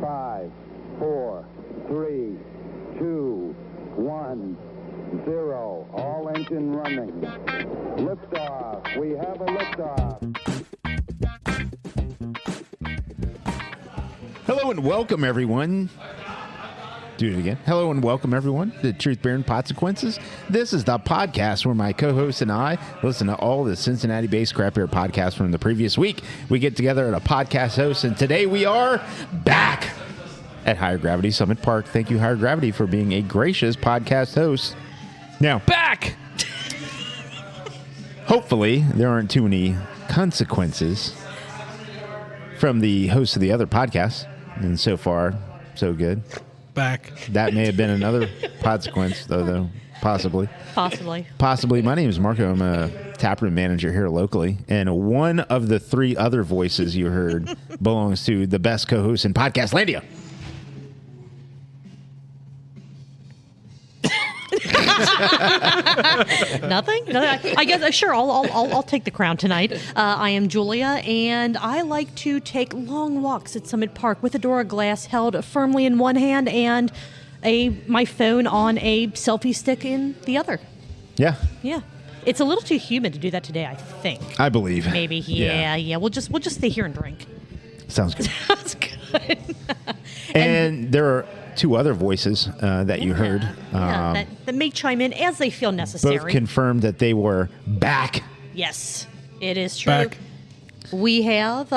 5, 4, 3, 2, 1, 0. All engine running. Liftoff. We have a liftoff. Hello and welcome, everyone. Do it again. Hello and welcome, everyone, to Truth, Beer, and Consequences. This is the podcast where my co-host and I listen to all the Cincinnati-based craft beer podcasts from the previous week. We get together at a podcast host, and today we are back at Higher Gravity Summit Park. Thank you, Higher Gravity, for being a gracious podcast host. Now, Back! hopefully, there aren't too many consequences from the host of the other podcast, and so far, so good. Back. That may have been another consequence, though, possibly. Possibly. My name is Marco. I'm a taproom manager here locally, and one of the three other voices you heard belongs to the best co-host in Podcastlandia. Nothing? I guess sure. I'll take the crown tonight. I am Julia, and I like to take long walks at Summit Park with a door of glass held firmly in one hand and my phone on a selfie stick in the other. Yeah, Yeah, it's a little too humid to do that today. I think. I believe. Maybe. Yeah. We'll just stay here and drink. Sounds good. That's good. And there are two other voices that you heard. that may chime in as they feel necessary. Both confirmed that they were back. Yes, it is true. Back. We have.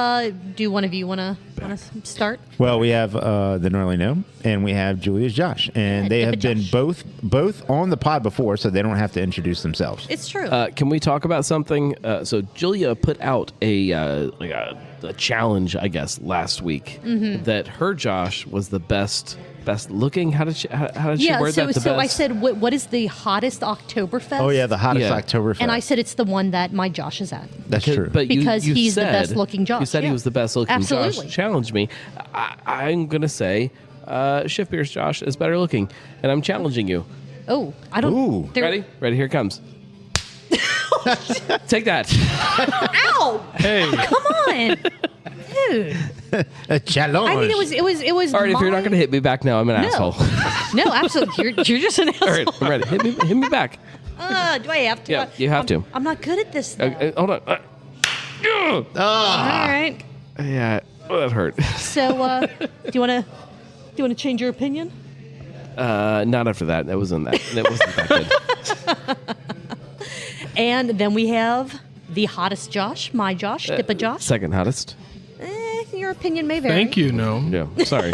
Do one of you want to start? Well, we have the Gnarly Gnome, and we have Julia's Josh, and they DIPA have been Josh. both on the pod before, so they don't have to introduce themselves. It's true. Can we talk about something? So Julia put out a challenge, I guess, last week that her Josh was the best looking. How did she word that? The So I best? said, what is the hottest Oktoberfest? Oh yeah, the hottest Yeah. Oktoberfest. And I said it's the one that my Josh is at. That's true. But Because you he's the said- best-looking Josh, You said he yeah. was the best looking Absolutely. Josh. Challenge me. I'm going to say Shift Beer's Josh is better looking, and I'm challenging you. Oh, I don't. Ooh. there- Ready? Ready? Here it comes. Take that. Ow! Hey. Come on, dude. A challenge. I mean, it was. All right, if you're not going to hit me back now, I'm an asshole. No, absolutely. You're just an asshole. All right, I'm ready. Hit me back. Do I have to? Yeah, you have to. I'm not good at this. Though. Hold on. All right. Yeah, that hurt. So, do you want to change your opinion? Not after that. That wasn't that good. And then we have the hottest Josh, my Josh, DIPA Josh. Second hottest. Your opinion may vary. Thank you, Gnome. Yeah, sorry.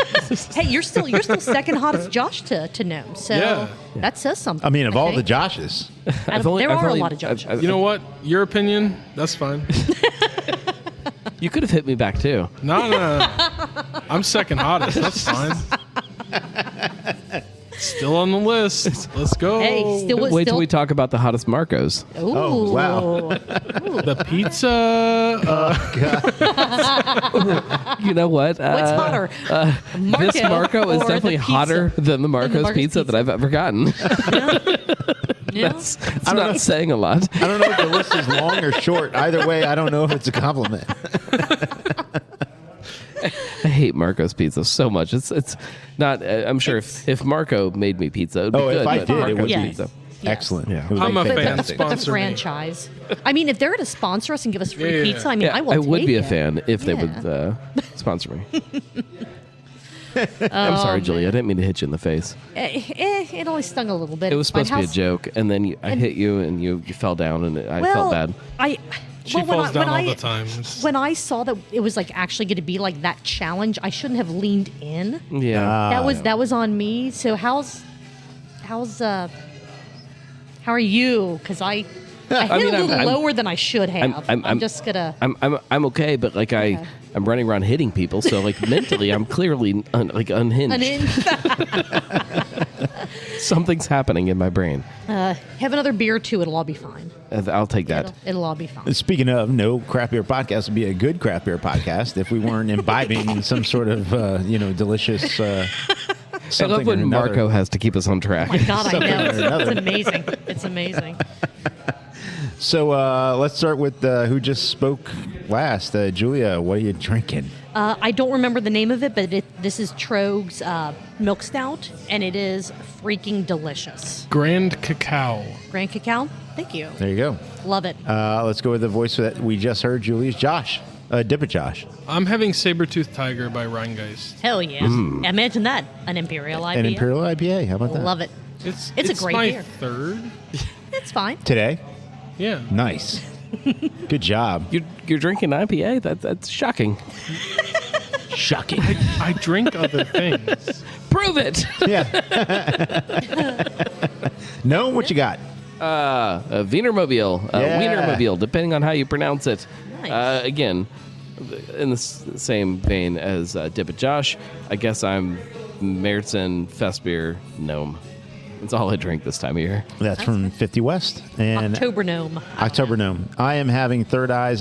Hey, you're still second hottest Josh to Gnome. So Yeah. that says something. I mean, of all the think. Joshes. There are a lot of Joshes. You know what? Your opinion, that's fine. You could have hit me back too. No. I'm second hottest. That's fine. Still on the list. Let's go. Hey, still Wait till we talk about the hottest Marcos. Ooh. Oh, wow. The pizza. You know what? What's hotter? This Marco is or definitely the pizza? hotter than the Marco's Marco's pizza that I've ever gotten. Yeah. It's not saying a lot. I don't know if the list is long or short. Either way, I don't know if it's a compliment. I hate Marco's pizza so much. It's not. I'm sure if Marco made me pizza, it would be Oh, good. if I but did, it Marco's would be pizza. excellent. Yeah. It was I'm a fan. fantastic. But the Sponsor me. franchise. I mean, if they're to sponsor us and give us free Yeah. pizza, I mean, Yeah, I will I would take be a it. fan if they would sponsor me. I'm sorry, Julie. I didn't mean to hit you in the face. It only stung a little bit. It was supposed to be a joke, and then I hit you, and you fell down, and I felt bad. She falls down all the time. It's- When I saw that it was like actually going to be like that challenge, I shouldn't have leaned in. Yeah. That was on me. So how are you? Because I hit I mean, a little I'm- lower than I should have. I'm just gonna. I'm okay, but like I'm running around hitting people, so like mentally I'm clearly unhinged. Something's happening in my brain. Have another beer or two. It'll all be fine. I'll take that. It'll all be fine. Speaking of, no craft beer podcast would be a good craft beer podcast if we weren't imbibing in some sort of delicious. I Something love when or another. Marco has to keep us on track. Oh my God, I Something know. or another. It's amazing. It's amazing. So let's start with who just spoke last. Julia, what are you drinking? I don't remember the name of it, but this is Troegs Milk Stout, and it is freaking delicious. Grand Cacao. Grand Cacao? Thank you. There you go. Love it. Let's go with the voice that we just heard, Julie's Josh. DIPA Josh. I'm having Sabertooth Tiger by Rheingeist. Hell yeah. Imagine that. An Imperial IPA. An Imperial IPA. How about that? Love it. It's a great my beer. third. It's fine. Today? Yeah. Nice. Good job. You're drinking IPA? That's shocking. Shocking. I drink other things. Prove it. Yeah. No, what you got? A Vienermobile. Yeah. Wienermobile, depending on how you pronounce it. Nice. Again, in the same vein as DIPA Josh, I guess I'm Märzen Festbier Gnome. That's all I drink this time of year. That's from 50 West. And October Gnome. October Gnome. I am having Third Eye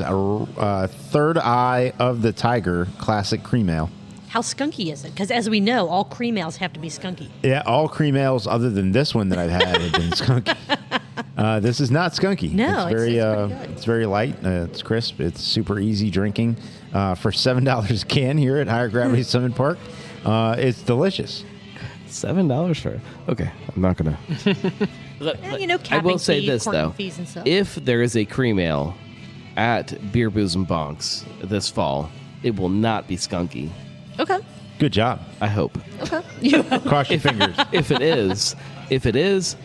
of the Tiger Classic Cream Ale. How skunky is it? Because as we know, all cream ales have to be skunky. Yeah, all cream ales other than this one that I've had have been skunky. This is not skunky. No, it's very, it's pretty good. it's very light. It's crisp. It's super easy drinking. For $7 a can here at Higher Gravity Summit Park, it's delicious. $7 for okay. I'm not gonna. I capping will say fee, this corking though: fees and stuff. if there is a cream ale at Beer, Booze, and Bonks this fall, it will not be skunky. Okay. Good job. I hope. Okay. Cross your fingers. If it is, there's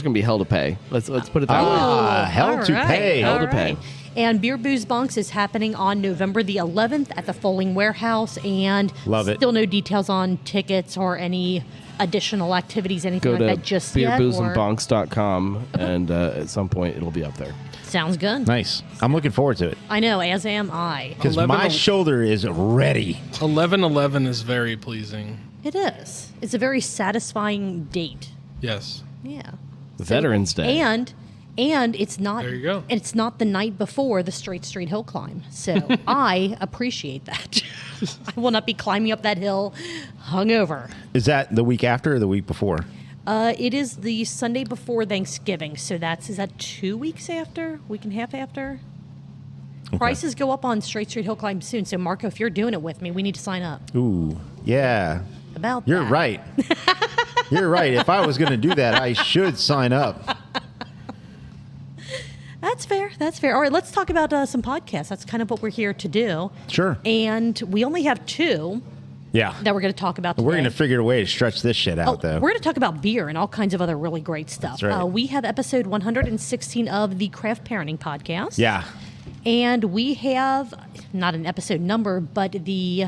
going to be hell to pay. Let's put it that way. Hell All to right, pay. Hell all to pay. right. And Beer Booze Bonks is happening on November the 11th at the Foaling Warehouse. And Love it. Still no details on tickets or any additional activities, anything Go like to that just yet. beerboozeandbonks.com, and at some point it'll be up there. Sounds good. Nice. I'm looking forward to it I know, as am I. because 11 my shoulder is ready. 11/11 is very pleasing. It is. It's a very satisfying date. Yes. Yeah. Veterans Day. And it's not. There you go. It's not the night before the Straight Street Hill climb, so I appreciate that. I will not be climbing up that hill hungover. Is that the week after or the week before? It is the Sunday before Thanksgiving, so is that 2 weeks after? Week and a half after? Okay. Prices go up on Straight Street Hill climb soon, so Marco, if you're doing it with me, we need to sign up. Ooh, yeah. About You're that. right. You're right. If I was going to do that, I should sign up. That's fair. That's fair. All right, let's talk about some podcasts. That's kind of what we're here to do. Sure. And we only have two Yeah. that we're going to talk about today. We're going to figure a way to stretch this shit out, though. We're going to talk about beer and all kinds of other really great stuff. That's right. We have episode 116 of the Craft Parenting Podcast. Yeah. And we have, not an episode number, but the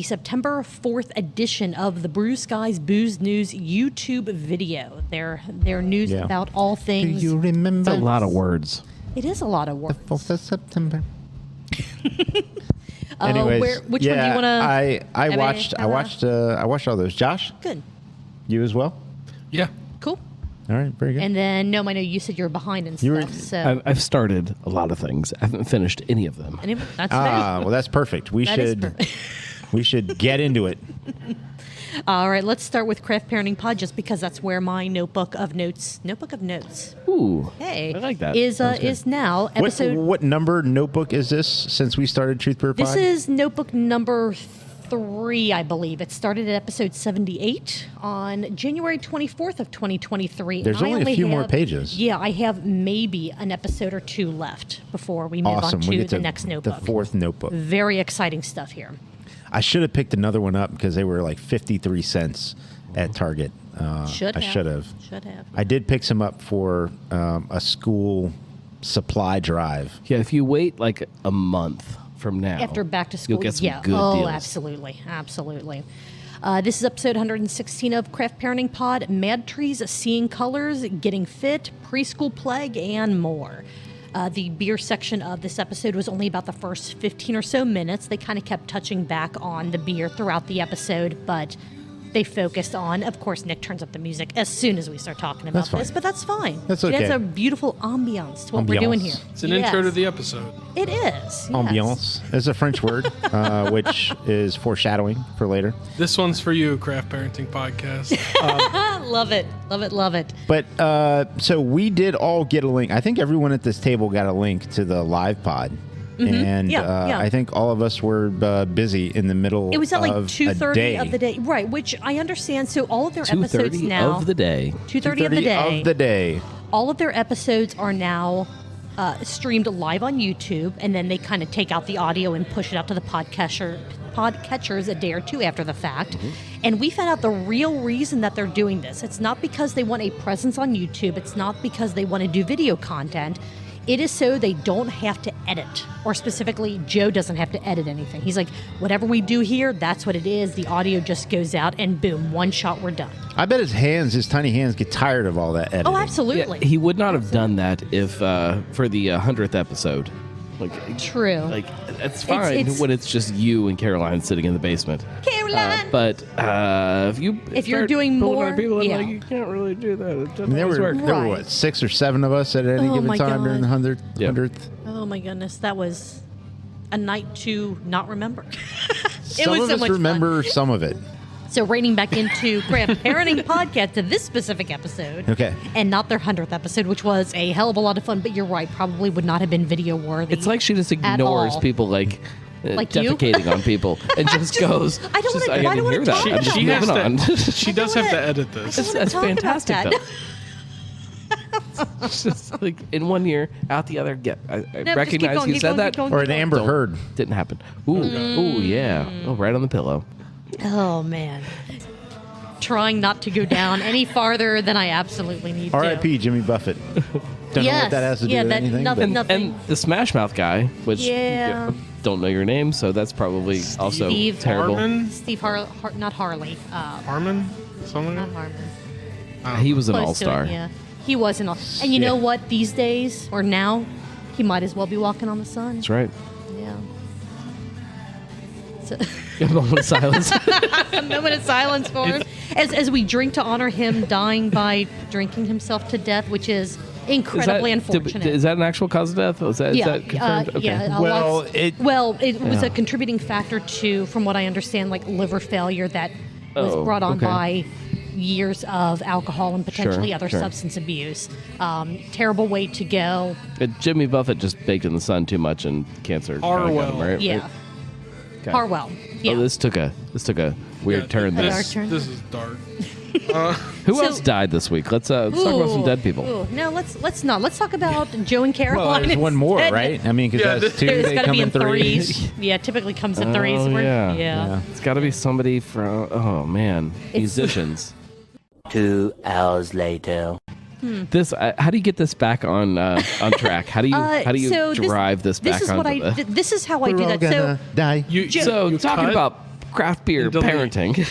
September 4th edition of the Brew Skies Booze News YouTube video. Their news Yeah. about all Do things. you remember? That's a lot of words. It is a lot of work. 4th of September. Anyways, which one do you want to? I watched all those. Josh, Good. you as well? Yeah. Cool. All right, very good. And then, no, I know you said you're behind and You were- stuff. So I've started a lot of things. I haven't finished any of them. anyway, that's well, that's perfect. We That is should perfect. we should get into it. All right, let's start with Craft Parenting Pod, just because that's where my notebook of notes. Ooh, Hey, I like that. Is now episode. What number notebook is this since we started Truth Beer Pod? This is notebook number 3, I believe. It started at episode 78 on January 24th of 2023. There's and I only a few more have- pages. Yeah, I have maybe an episode or two left before we move Awesome. on We to get the to next the notebook. 4th notebook. Very exciting stuff here. I should have picked another one up because they were like 53 cents at Target. I should have. Should have. I did pick some up for a school supply drive. Yeah, if you wait like a month from now, After back to school, you'll get some yeah. good oh, deals. absolutely. This is episode 116 of Craft Parenting Pod. MadTree's Seeing Colors, Getting Fit, Preschool Plague, and more. The beer section of this episode was only about the first 15 or so minutes. They kind of kept touching back on the beer throughout the episode, but they focused on, of course, Nick turns up the music as soon as we start talking about That's fine. this, but that's fine. That's It okay. adds a beautiful ambiance to what we're doing here. Ambiance. It's an intro to Yes. the episode. It is. Yes. Ambiance is a French word, which is foreshadowing for later. This one's for you, Craft Parenting Podcast. Love it. Love it. Love it. But so we did all get a link. I think everyone at this table got a link to the live pod. and Yeah. I think all of us were busy in the middle. It was at like of 2:30 a of the day, right? Which I understand. So all of their episodes 2:30 now, of the day. 2:30 of the day, Of the day. all of their episodes are now streamed live on YouTube, and then they kind of take out the audio and push it out to the podcatchers a day or two after the fact. And we found out the real reason that they're doing this. It's not because they want a presence on YouTube. It's not because they want to do video content. It is so they don't have to edit, or specifically, Joe doesn't have to edit anything. He's like, whatever we do here, that's what it is. The audio just goes out, and boom, one shot, we're done. I bet his tiny hands get tired of all that editing. Oh, absolutely. He would not have done that if for the 100th episode. True. Like, it's fine it's- when it's just you and Caroline sitting in the basement. Caroline! But if you're start doing pulling more, other people in, yeah. like, you can't really do that. It doesn't I mean, there always were, work. what, Right. 6 or 7 of us at any Oh given my time during the God. 100th? Oh my goodness, that was a night to not remember. Some was of so us much remember some of it. So reining back into Craft Parenting Podcast to this specific episode. Okay. And not their 100th episode, which was a hell of a lot of fun, but you're right, probably would not have been video worthy. It's like she just at ignores all. people like you? defecating on people and just goes. I don't just, wanna- I didn't don't wanna hear that. talk I'm just She has moving to. on. She does have to edit I this. don't wanna That's talk about fantastic, that. though. It's just like in one ear, out the other. I just keep recognize going, you keep said going, that. keep going, Or an Amber Don't- Heard. Didn't happen. Ooh, yeah. Oh, right on the pillow. Oh, man. Trying not to go down any farther than I absolutely need to. R.I.P. Jimmy Buffett. Don't know what that has to do with anything. nothing, but- nothing. And the Smash Mouth guy, which Yeah. don't know your name, so that's probably also Steve terrible. Harmon? Steve not Harley. Harmon? Something? Not Harmon. He was an Close to all-star. it, yeah. He was an all. And you know Yeah. what? These days, or now, he might as well be walking on the sun. That's right. Yeah. So, A moment of silence. a moment of silence for him as we drink to honor him dying by drinking himself to death, which is incredibly unfortunate. Is that an actual cause of death? Is that confirmed? Okay. Yeah. Well, it was Yeah. a contributing factor to, from what I understand, like liver failure that was Oh, brought on okay. by years of alcohol and potentially other sure. substance abuse. Terrible way to go. Jimmy Buffett just baked in the sun too much and cancer kinda got him, Harwell. right? Yeah. Okay. Harwell. Yeah. Oh, this took a weird turn there. Dark turn. This is dark. Who So- else died this week? Let's talk about some dead people. Ooh, no, let's not. Let's talk about Joe and Caroline. Well, there's one more, instead. right? I mean, because Yeah, that's 2, There's they got to come be in in 3. threes. Yeah, typically comes in threes. Oh, We're- yeah. yeah. It's got to be somebody from. Oh man, musicians. 2 hours later. This. How do you get this back on track? How do you so drive this back is onto what I. the? This is how I We're do all that. gonna die. So you talking cut about craft beer and delete. parenting.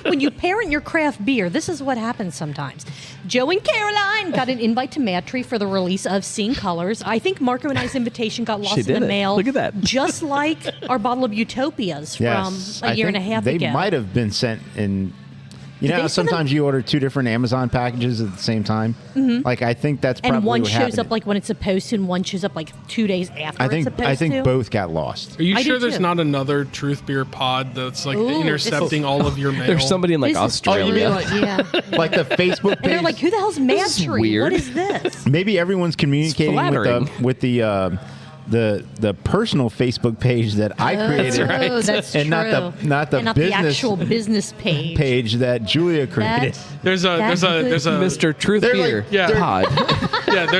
When you parent your craft beer, this is what happens sometimes. Joe and Caroline got an invite to MadTree for the release of Seeing Colors. I think Marco and I's invitation got lost in did the it. mail. Look at that. Just like our bottle of Utopias Yes. from a year and a half they ago. might have been sent in. You Did know, they send sometimes you order 2 different Amazon packages at the same time. Like, I think that's probably and one what shows happened. up like when it's supposed to, and one shows up like 2 days after I it's think supposed I think to. both got lost. Are you I sure do there's too. not another Truth Beer pod that's like Ooh, intercepting all of your mail? There's somebody in like This is Australia. true. you mean like- Yeah. Like the Facebook And they're page. like, who the hell's This is MadTree? weird. What is this? Maybe everyone's communicating flattering. with the personal Facebook page that I created, Oh, that's and true. not the and not business the actual business page. page that Julia created. There's a Mr. Truth They're like- Beer Yeah. Pod.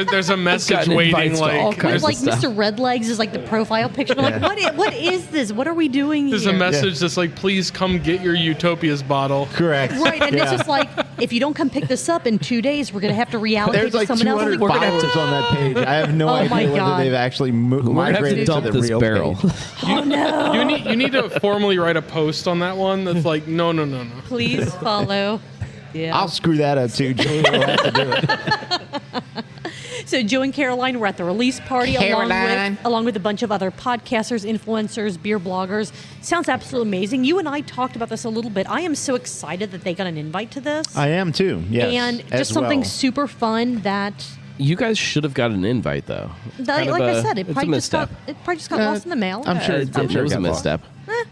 there's a message gotten waiting invites to all like kinds There's of like stuff. Mr. Redlegs is like the profile picture. I'm like, what is this? What are we doing there's here? a message that's like, please come get your Utopias bottle. Correct. Right, and it's Yeah. just like, if you don't come pick this up in 2 days, we're gonna have to reallocate There's to like someone else. I'm 200 like, followers on that page. I have no Oh my idea whether God. they've actually We're gonna have to migrated to dump the this real barrel. page. oh no! You need to formally write a post on that one that's like, no. Please follow. Yeah. I'll screw that up too. Julia will have to do it. So Joe and Caroline were at the release party Caroline. along with a bunch of other podcasters, influencers, beer bloggers. Sounds absolutely amazing. You and I talked about this a little bit. I am so excited that they got an invite to this. I am too. Yes. and as just something well. super fun that, You guys should have got an invite though. Kind of like I a- said, it it's a probably just got misstep. lost in the mail. I'm sure. It I'm sure was it a got lost. misstep.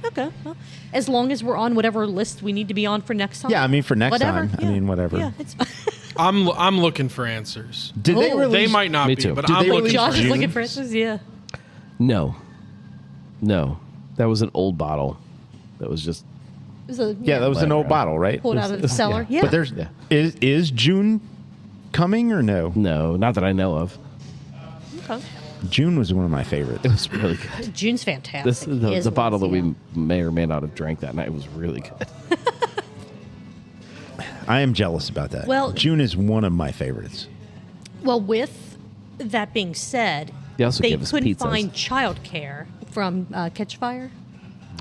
Okay. Well, as long as we're on whatever list we need to be on for next time. Yeah, I mean for next Whatever. time. Yeah. I mean whatever. Yeah, it's I'm looking for answers. Did they Oh. release? They might not Me be, too. but Did I'm they looking release for Josh is June? looking for answers. Yeah. No. That was an old bottle. That was just. It was a, Yeah, that was an old bottle, right? pulled out of the cellar. Yeah. But there's is June coming or no? No, not that I know of. Okay. June was one of my favorites. It was really good. June's fantastic. This His the bottle was, that yeah. we may or may not have drank that night was really good. I am jealous about that. Well- June is one of my favorites. Well, with that being said, They also they gave us couldn't pizzas. find childcare from Catch Fire.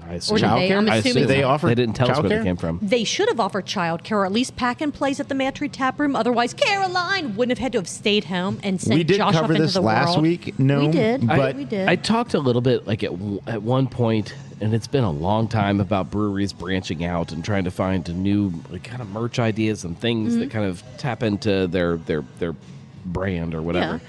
I Or assume. did they? I'm Childcare? assuming Did they so. offer They didn't tell us where childcare? they came from. They should have offered childcare, or at least pack and plays at the MadTree taproom. Otherwise, Caroline wouldn't have had to have stayed home and sent We did Josh cover up into this the last world. week. No, we did. but we did. I talked a little bit like at one point, and it's been a long time, about breweries branching out and trying to find new like, kind of merch ideas and things Mm-hmm. that kind of tap into their brand or whatever.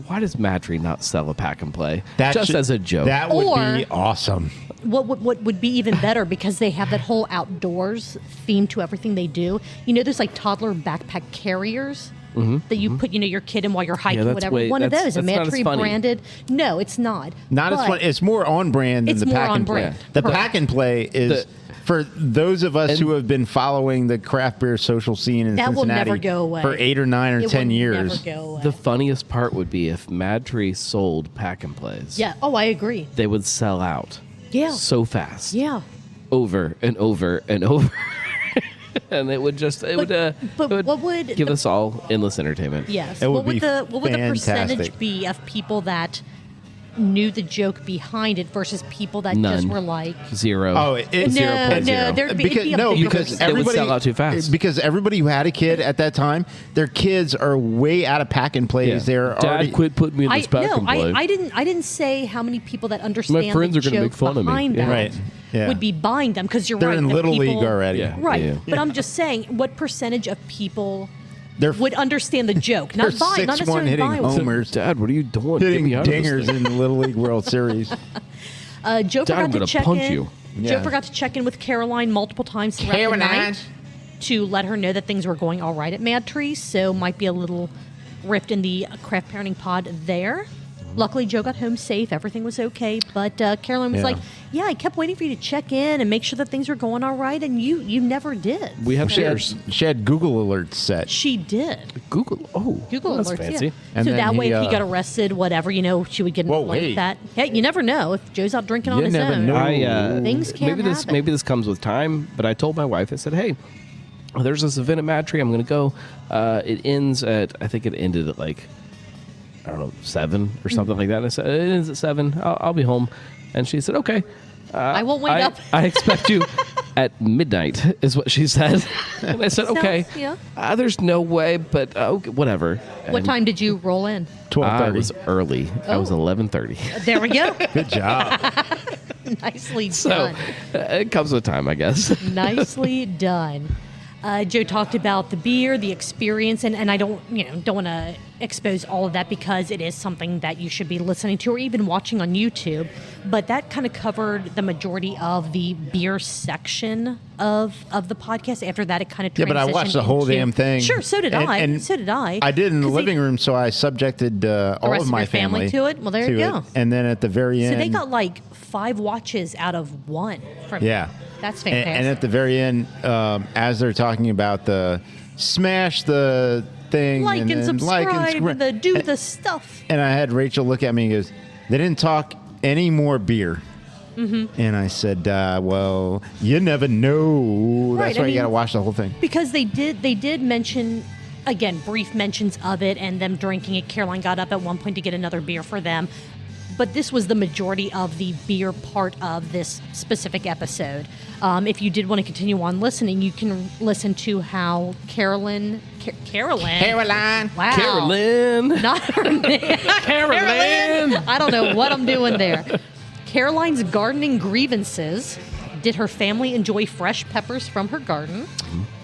Why does MadTree not sell a pack and play that just should- as a joke? That would Or- be awesome. What would be even better, because they have that whole outdoors theme to everything they do. You know, there's like toddler backpack carriers that you put, your kid in while you're hiking, that's whatever. way- One of that's- those, a that's not as MadTree funny. branded. No, it's not. Not as But fun. It's more on brand than It's the more pack on and play. brand. The Correct. pack and play is for those of us who have been following the craft beer social scene in That will Cincinnati never go away. for 8 or 9 or It 10 will years. Never go away. The funniest part would be if MadTree sold pack and plays. Yeah. Oh, I agree. They would sell out Yeah. so fast. Yeah. Over and over and over. And it would just it But would what would give the- us all endless entertainment. Yes. It would What would be the percentage fantastic. be of people that knew the joke behind it versus people that just None. were like, Zero. Oh, it's no, 0.0. no, there'd be, because it'd be a no, bigger because percentage. It would everybody sell out too fast. Because everybody who had a kid at that time, their kids are way out of pack and plays. Yeah. They're Dad, already quit putting me in this pack and play. I didn't say how many people that understand friends the are gonna joke make fun of me. behind Yeah. that Right. Yeah. would be buying them, because you're They're right. in the Little people- League already. Yeah. Right. Yeah. But I'm just saying, what percentage of people They're would understand the joke? they're Not buy, not 6'1" necessarily hitting buy one. homers, Dad, what are you doing? Get hitting me out of this dingers thing. in the Little League World Series. Joe Dad, I'm forgot to gonna check punch in. you. Joe Yeah. forgot to check in with Caroline multiple times throughout the night to let her know that things were going all right at MadTree. So might be a little rift in the craft parenting pod there. Luckily, Joe got home safe. Everything was okay. But Caroline was Yeah. like, "Yeah, I kept waiting for you to check in and make sure that things were going all right, and you never did." We have She had, shares. she had Google alerts set. She did. Google. Oh, Google that's alerts, fancy. yeah. And so then that way, he, if he got arrested, whatever, she would get an Whoa, alert hey. that. Hey, you never know if Joe's out drinking on You his never own. know. Things can happen. Maybe this comes with time. But I told my wife, I said, hey, there's this event at MadTree. I'm going to go. It ends at, I think it ended at like, I don't know, 7 or something like that. And I said, it ends at 7. I'll be home. And she said, okay. I won't wake up. I expect you at midnight, is what she said. And I said, Sounds- okay. yeah. There's no way, but okay, whatever. What And time did you roll in? I 12:30. was early. I was Oh. 11:30. There we go. Good job. Nicely So done. it comes with time, I guess. Nicely done. Joe talked about the beer, the experience, and I don't want to expose all of that because it is something that you should be listening to or even watching on YouTube. But that kind of covered the majority of the beer section of the podcast. After that, it kind of Yeah, but I watched the whole damn thing. Sure, so did I. And So did I. I did in the 'Cause they- living room, so I subjected all rest of of my your family to it? Well, there you to go. it. And then at the very end, So they got like 5 watches out of 1 from yeah, That's And- fantastic. And at the very end, as they're talking about the smash the thing, like and then subscribe, subscribe. do the stuff. And I had Rachel look at me and goes, they didn't talk any more beer. Mm-hmm. And I said, well, you never know. Right, That's I why you mean- got to watch the whole thing. Because they did mention, again, brief mentions of it and them drinking it. Caroline got up at one point to get another beer for them. But this was the majority of the beer part of this specific episode. If you did want to continue on listening, you can listen to how Caroline. Wow. Carolyn. Not her name. Carolyn. I don't know what I'm doing there. Caroline's gardening grievances. Did her family enjoy fresh peppers from her garden?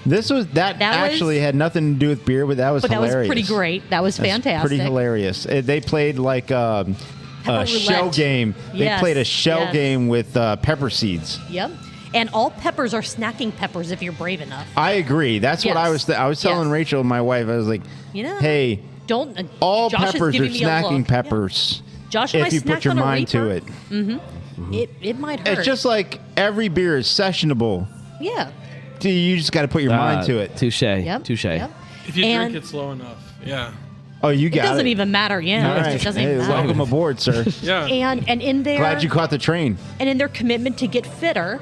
This was that actually had nothing to do with beer, but that was hilarious. That was pretty great. That was That's fantastic. pretty hilarious. They played like a Pepper shell roulette. game. They Yes, played a shell yes. game with pepper seeds. Yep. And all peppers are snacking peppers if you're brave enough. I agree. That's what I was. I was telling Yes. Rachel, my wife. I was like, hey, don't. all Josh is peppers are giving me a snacking look. peppers. Josh and I if you put snacked your on a mind to Reaper. it. It might hurt. It's just like every beer is sessionable. yeah. You just got to put your mind to it. Touche. Yep. Touche. Yep. If you And- drink it slow enough. Yeah. Oh, you It got it. doesn't even matter. Yeah. All right. It doesn't Hey, even matter. welcome aboard, sir. Yeah. And in their Glad you caught the train. and in their commitment to get fitter,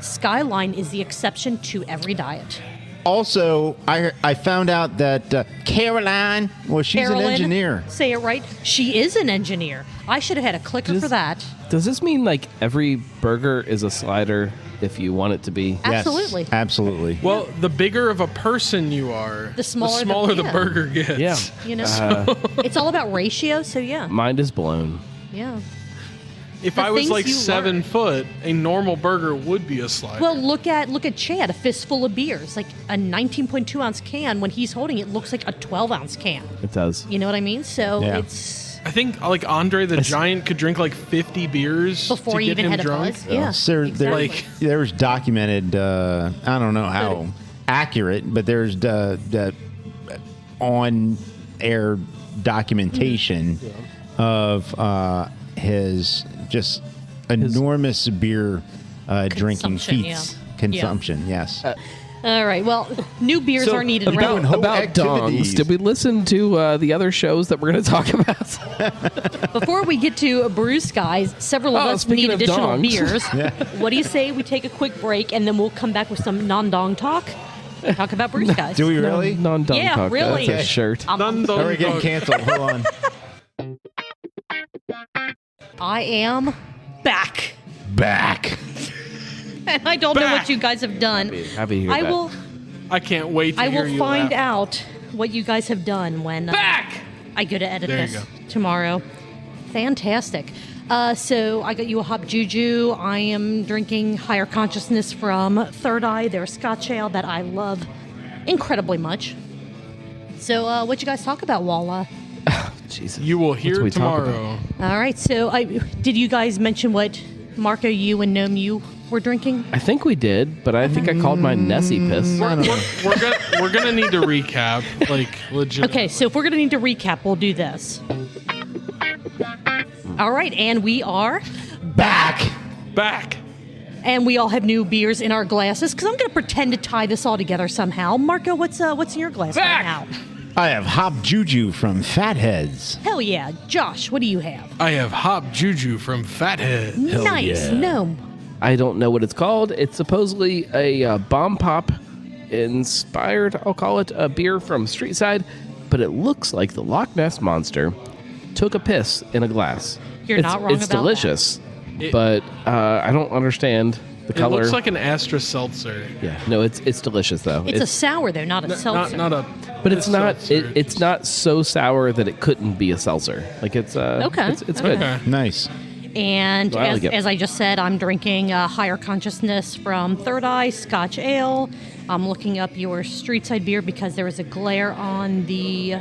Skyline is the exception to every diet. Also, I found out that Caroline, well, she's Carolyn, an engineer. Say it right. She is an engineer. I should have had a clicker for that. Does this mean like every burger is a slider if you want it to be? Absolutely. Yes, absolutely. Well, the bigger of a person you are, The smaller the- the yeah. burger gets. Yeah. You know, it's all about ratio. So yeah, Mind is blown. yeah. If The I was things like you 7 learn. foot, a normal burger would be a slider. Well, look at Chad, a fistful of beers, like a 19.2 ounce can. When he's holding it, looks like a 12 ounce can. It does. You know what I mean? So Yeah. it's I think like Andre the Giant could drink like 50 beers before to he get even him had drunk. a buzz. Yeah, exactly. There was documented. I don't know how accurate, but there's the on-air documentation of his just enormous beer drinking Consumption, feats. yeah. Consumption, yes. All right. Well, new beers are needed. About, Right? whole about activities. dongs, did we listen to the other shows that we're going to talk about? Before we get to Brew Skies, several of Oh, us speaking need of additional dongs. beers. What do you say we take a quick break and then we'll come back with some non-dong talk? Talk about Brew Skies. Do we really? Non-dong Yeah, talk. really. That's a shirt. None Or we're getting canceled. Hold on. I am back. Back. And I don't know what Back. you guys have done. Happy to hear I that. will I can't wait to I hear will you find laugh. out what you guys have done when I go to edit There you this go. tomorrow. Fantastic. So I got you a hop juju. I am drinking Higher Consciousness from Third Eye, their Scotch ale that I love incredibly much. So what you guys talk about, Walla? Jesus. You will What hear do we talk about? tomorrow. All right. So did you guys mention what Marco, you and Gnome, you were drinking? I think we did, but I think I called mine Nessie Piss. We're gonna need to recap, like legit. Okay, so if we're going to need to recap, we'll do this. All right, and we are Back. Back. and we all have new beers in our glasses because I'm going to pretend to tie this all together somehow. Marco, what's in your glass right now? I have Hop Juju from Fatheads. Hell yeah. Josh, what do you have? I have Hop Juju from Fathead. Nice. Gnome. I don't know what it's called. It's supposedly a bomb pop inspired, I'll call it, a beer from Street Side, but it looks like the Loch Ness Monster took a piss in a glass. You're not wrong It's about delicious, It- but I don't understand the It color. looks like an Astra Seltzer. Yeah, no, it's delicious though. It's a sour, though, not a seltzer. Not a. but it's not. seltzer. It's not so sour that it couldn't be a seltzer. Like it's Okay, It's okay. good. Okay. Nice. And I like it. as I just said, I'm drinking Higher Consciousness from Third Eye Scotch Ale. I'm looking up your Street Side beer because there was a glare on the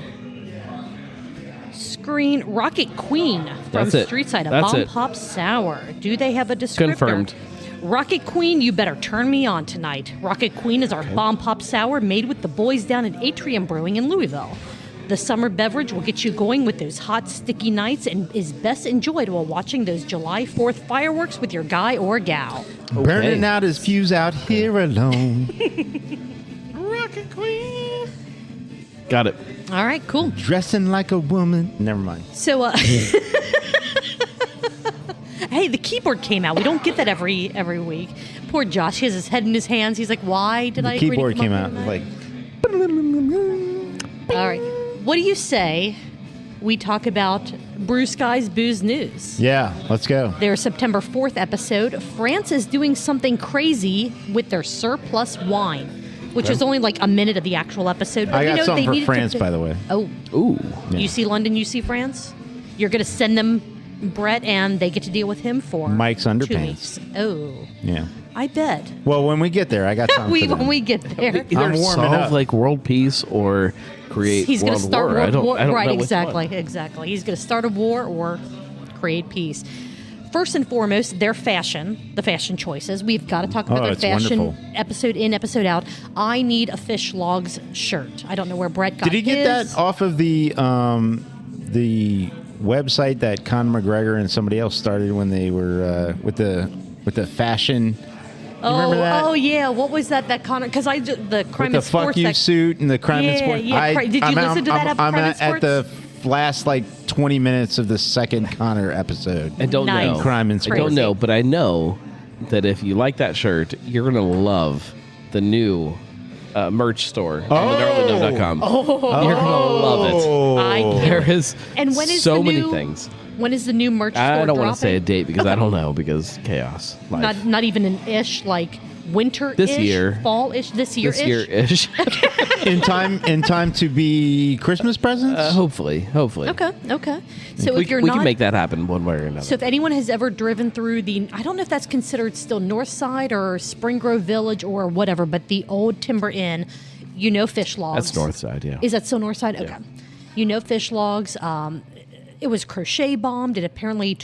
screen. Rocket Queen from That's it. Street Side, a That's bomb it. pop sour. Do they have a descriptor? Confirmed. Rocket Queen, you better turn me on tonight. Rocket Queen is our bomb pop sour made with the boys down at Atrium Brewing in Louisville. The summer beverage will get you going with those hot, sticky nights and is best enjoyed while watching those July 4th fireworks with your guy or gal. Burning out his fuse out here alone. Rocket Queen. Got it. All right, cool. Dressing like a woman. Never mind. So, hey, the keyboard came out. We don't get that every week. Poor Josh, he has his head in his hands. He's like, "Why did I?" The agree to keyboard come came up out with like, that? All right. What do you say we talk about Brew Skies Booze News? yeah, let's go. Their September 4th episode, France is doing something crazy with their surplus wine, which is only like a minute of the actual episode. But I got something they for needed France, to, by the way. Oh, Ooh. you see London, you see France? You're going to send them Brett, and they get to deal with him for Mike's 2 underpants. weeks. Oh, Yeah. I bet. Well, when we get there, I got something for them. When we get there. Either I'm warming solve up. like world peace or create He's going world to start war. I don't war. know Right, which exactly, one. exactly. He's going to start a war or create peace. first and foremost, their fashion, the fashion choices. We've got to talk about their it's fashion wonderful. episode in, episode out. I need a Fish Logs shirt. I don't know where Brett got Did he get his. that off of the website that Conor McGregor and somebody else started when they were with the fashion? You remember that? Oh yeah, what was that? That Connor? Because the Crime With the and Sports. fuck you suit and the crime and sports. Yeah. Did you listen to that? I'm Crime and at the Sports? last 20 minutes of the second Connor episode. I don't Nice. know. Crime and I sports. don't know, but I know that if you like that shirt, you're going to love the new merch store on thedarlingknow.com. You're going to love it. I can't. There is And when is so the many new- things. When is the new merch store I don't want dropping? to say a date because I don't know, because chaos. Life. Not even an ish, like winter-ish, This year. fall-ish, this year-ish. This year-ish. in time to be Christmas presents. Hopefully. Okay. So we if you're we not, can make that happen one way or another. so if anyone has ever driven through I don't know if that's considered still North Side or Spring Grove Village or whatever, but the old Timber Inn, Fish Logs. That's North Side, yeah. Is that still North Side? Okay. Fish Logs. It was crochet bombed. It apparently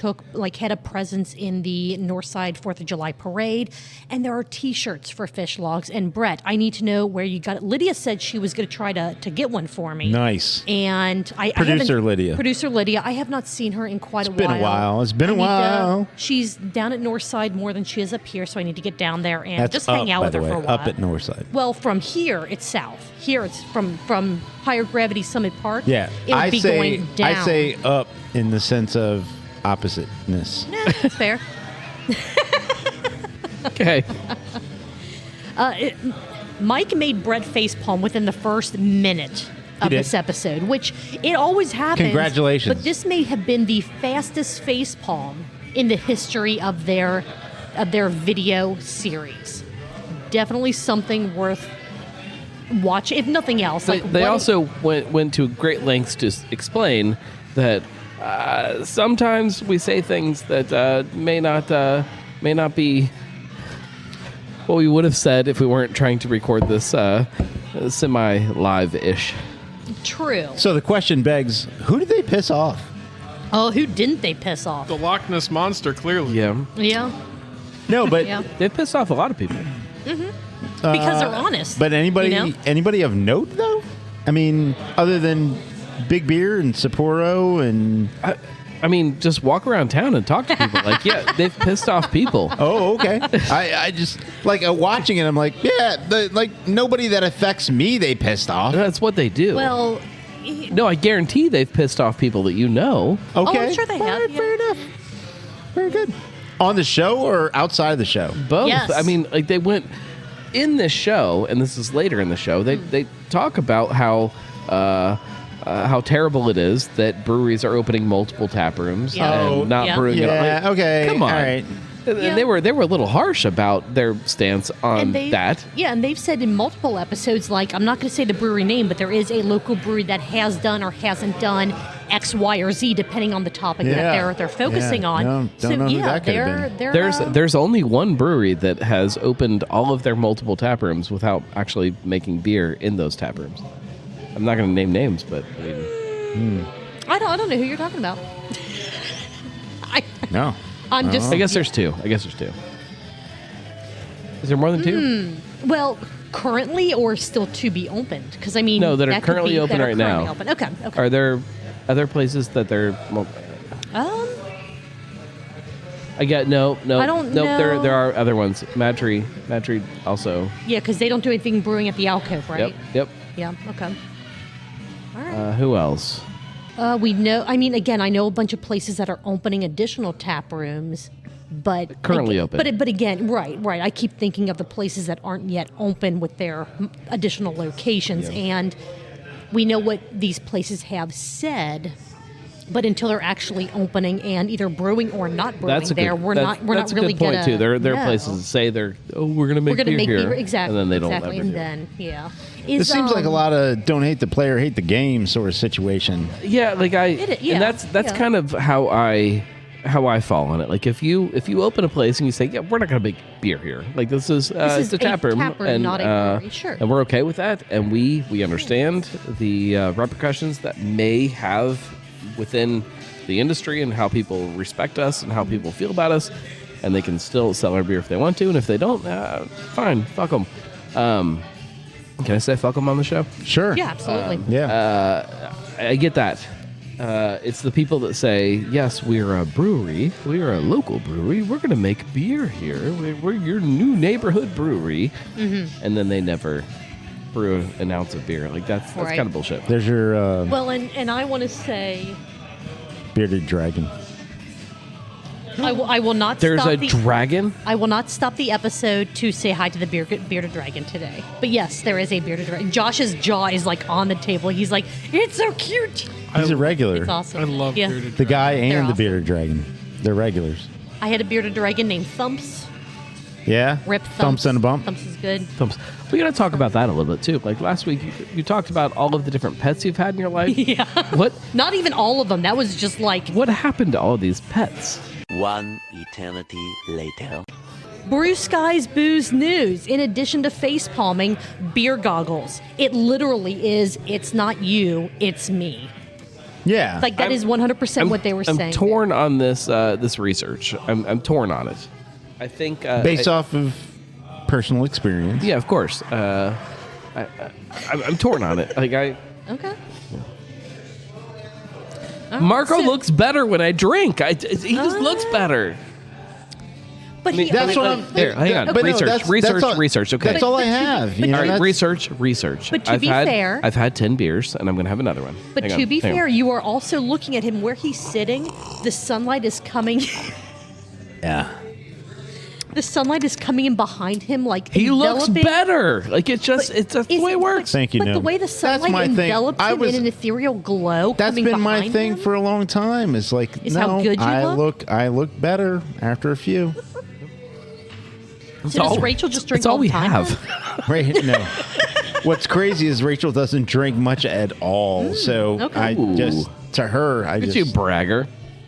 had a presence in the Northside 4th of July parade. And there are T-shirts for Fish Logs. And Brett, I need to know where you got it. Lydia said she was going to try to get one for me. Nice. And Producer Lydia. Producer Lydia. I have not seen her in quite a while. been a while. It's been a I need while. she's down at Northside more than she is up here, so I need to get down there and That's just hang up, out by with the her way, for a while. up at Northside. Well, from here it's south. Here it's from higher gravity Summit Park. Yeah, it would be going down. I say up in the sense of oppositeness. Nah, that's fair. Okay. Mike made Brett facepalm within the first minute of did. this episode, which it always happens. Congratulations. But this may have been the fastest facepalm in the history of their video series. Definitely something worth watching, if nothing else. They also went to great lengths to explain that sometimes we say things that may not be what we would have said if we weren't trying to record this semi-live-ish. True. So the question begs, who did they piss off? Oh, who didn't they piss off? The Loch Ness Monster, clearly. Yeah. Yeah. No, but Yeah. They've pissed off a lot of people. Because they're honest. but anybody you know? anybody of note though? I mean, other than Big Beer and Sapporo and I mean, just walk around town and talk to people. Like, yeah, they've pissed off people. oh, okay. I just watching it. I'm like, yeah, nobody that affects me, they pissed off. That's what they do. Well, No, I guarantee they've pissed off people that you know. Okay, I'm sure they have, Alright, yeah. Fair enough. Very good. On the show or outside of the show? Both. Yes. I mean, like, they went in this show, and this is later in the show. They talk about how terrible it is that breweries are opening multiple tap rooms Yeah. and not Yeah. brewing at all. Yeah. Like, Okay. come on. All right. And Yeah. they were a little harsh about their stance on they, that. Yeah, and they've said in multiple episodes, like, I'm not going to say the brewery name, but there is a local brewery that has done or hasn't done X, Y, or Z, depending on the topic Yeah. that they're focusing Yeah. on. No, don't know who that could have been. There's only one brewery that has opened all of their multiple tap rooms without actually making beer in those tap rooms. I'm not going to name names, but I mean, I don't know who you're talking about. No. I'm just. I guess there's two. Is there more than two? Well, currently or still to be opened? Because I mean, No, that are could currently be- open that are right currently now. Open. Okay. Are there other places that they're? Well, I get no. I don't nope, know. There are other ones. MadTree also. Yeah, because they don't do anything brewing at the alcove, right? Yep. Yeah. Okay. All right. Who else? We know. I mean, again, I know a bunch of places that are opening additional tap rooms, but Currently open. But again, right. I keep thinking of the places that aren't yet open with their additional locations, and we know what these places have said. But until they're actually opening and either brewing or not brewing, That's a there good. we're that's, not really that's a good point gonna too. There are know. places that say we're going to make We're going to beer make here, beer exactly, and then they don't exactly, ever and do it. then yeah. It seems like a lot of don't hate the player, hate the game sort of situation. Yeah, like yeah, and that's yeah. kind of how I fall on it. Like if you open a place and you say, yeah, we're not going to make beer here. Like this is is a tap room, and not a brewery, sure. and we're okay with that, and we understand the repercussions that may have within the industry and how people respect us and how people feel about us, and they can still sell our beer if they want to, and if they don't, fine, fuck them. Can I say fuck them on the show? Sure. Yeah, absolutely. I get that. It's the people that say, yes, we're a brewery. We are a local brewery. We're going to make beer here. We're your new neighborhood brewery. Mm-hmm. And then they never brew an ounce of beer. Like, that's Right. kind of bullshit. There's your Well, and I want to say, bearded dragon. I will not. There's stop a dragon? I will not stop the episode to say hi to the bearded dragon today. But yes, there is a bearded dragon. Josh's jaw is like on the table. He's like, it's so cute. He's a regular. It's awesome. I love yeah. bearded The guy and They're the awesome. bearded dragon. They're regulars. I had a bearded dragon named Thumps. Yeah? Rip Thumps and a bump? Thumps is good. We got to talk about that a little bit, too. Like, last week, you talked about all of the different pets you've had in your life. Yeah. What Not even all of them. That was just like What happened to all of these pets? One eternity later. Brew Sky's Booze News. In addition to face palming, beer goggles. It literally is, it's not you, it's me. Yeah. Like that is 100% what they were saying. I'm torn on this this research. I'm torn on it. I think Based off of personal experience. Yeah, of course. I'm torn on it. Like Okay. Marco So- looks better when I drink. He just looks better. But he, That's what I'm... Here, hang on. But no, Research. all- Research. Okay. That's all I have. You know, All right, that's- research. But to be fair- I've had 10 beers, and I'm going to have another one. But Hang to on, be hang on. fair, you are also looking at him where he's sitting. The sunlight is coming. Yeah. The sunlight is coming in behind him, like He looks enveloping- better. Like, it's just the way it works. Thank you, But the Gnome. way the That's sunlight my thing. envelops I him was- in an ethereal glow, That's coming been my behind thing him. for a long time. It's like, Is no, how good you I look better after a few. So does Rachel just drink That's all the we time have. then? Right? No. What's crazy is Rachel doesn't drink much at all. So okay. I just, to her, I Look at just... you, bragger.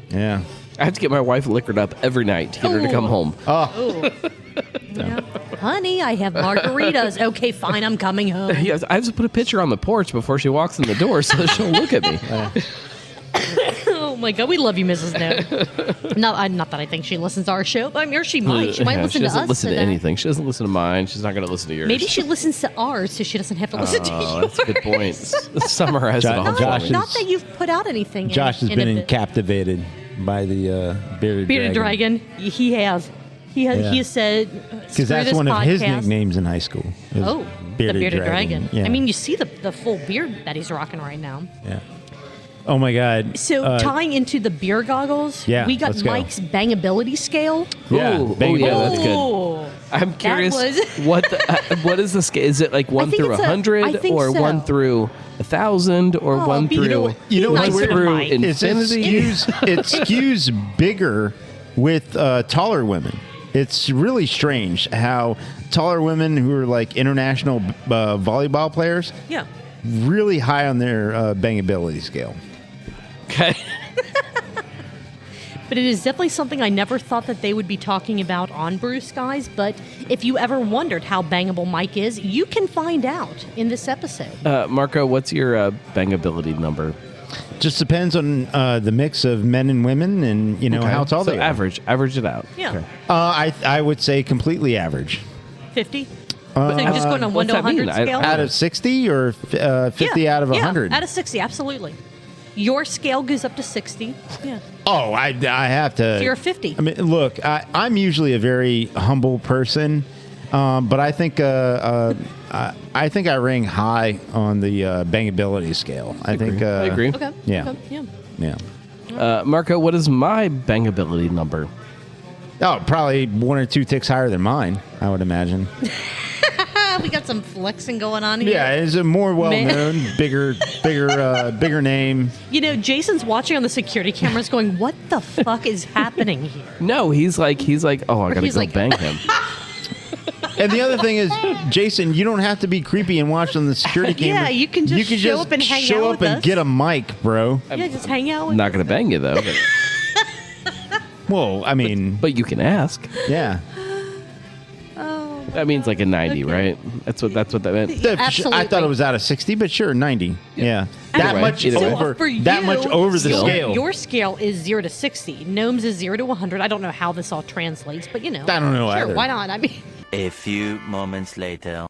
Yeah. I have to get my wife liquored up every night to get her to come home. Yeah. Honey, I have margaritas. Okay, fine, I'm coming home. Yes, I have to put a picture on the porch before she walks in the door so she'll look at me. Oh my God, we love you, Mrs. No. Not that I think she listens to our show, but I'm sure she might. She might Yeah, listen she to doesn't us. listen to today. anything. She doesn't listen to mine. She's not going to listen to yours. Maybe she listens to ours, so she doesn't have to listen to Oh, yours. that's a good point. Summarize it all for Josh me. is- Not that you've put out anything. Josh has in been a bit. captivated by the bearded Bearded Dragon. He has. He has. Yeah. He has said. Because that's one of his nicknames in high school. is Oh, the Bearded Dragon. Yeah. I mean, you see the full beard that he's rocking right now. yeah. Oh my God. So tying into the beer goggles, Yeah, we got let's go. Mike's bangability scale. Yeah. Ooh, bang yeah, it. that's good. Oh. I'm curious was- what is the scale? Is it like 1 think through it's I 100 think or so. 1 through 1,000 or Oh, 1 be- through You know what's nicer weird? to through Mike. It infinity? skews bigger with taller women. It's really strange how taller women who are like international volleyball players Yeah. really high on their bangability scale. Okay. But it is definitely something I never thought that they would be talking about on Brew Skies. But if you ever wondered how bangable Mike is, you can find out in this episode. Marco, what's your bangability number? Just depends on the mix of men and women, and how tall so they are. average it out. Yeah. Okay. I would say completely average. 50? So you're just going on 1 to what's that 100 mean? scale? Out of 60 or 50 out of 100? Yeah, out of 60, absolutely. Your scale goes up to 60. Yeah. Oh, I have to. So you're a 50. I mean, look, I'm usually a very humble person, but I think I ring high on the bangability scale. I think I agree. Okay. Yeah. Okay. Yeah. Yeah. Marco, what is my bangability number? Oh, probably 1 or 2 ticks higher than mine, I would imagine. We got some flexing going on here. Yeah, it's a more well-known, bigger name. Jason's watching on the security cameras going, what the fuck is happening here? No, he's like, oh, I gotta he's go like- bang him. And the other thing is, Jason, you don't have to be creepy and watch on the security camera. Yeah, you can just show up and hang show out up with and us. get a mic, bro. Yeah, just hang out I'm with not gonna bang you though, Well, I mean, but you can ask. yeah. That means like a 90, right? That's what that meant. Absolutely. I thought it was out of 60, but sure, 90. Yeah. That Either way, much either way. over. For you, That much over the scale. Your scale is 0 to 60. Gnome's is 0 to 100. I don't know how this all translates, but you know. I don't know sure, either. Why not? I mean, A few moments later.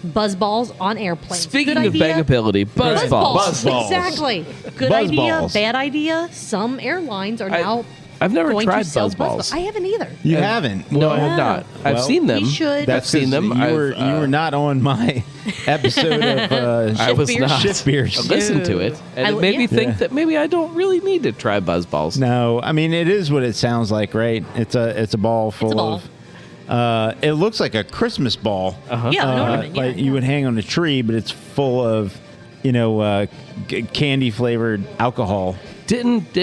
buzzballs on airplanes. Speaking Good of idea. bangability, buzzballs. Buzzballs. Exactly. Good Buzz idea. balls. Bad idea. Some airlines are now. I've never going tried to sell buzzballs. I haven't either. You haven't? No, I have not. I've Well, seen them. We should. I've seen them. You were not on my episode of I was beers? not. Shift beers. I listened to it, and I- it made me yeah. think that maybe I don't really need to try buzzballs. No, I mean it is what it sounds like, right? It's a ball full ball. of. It looks like a Christmas ball. Yeah, an ornament. Yeah, like you would hang on a tree, but it's full of, candy flavored alcohol. Didn't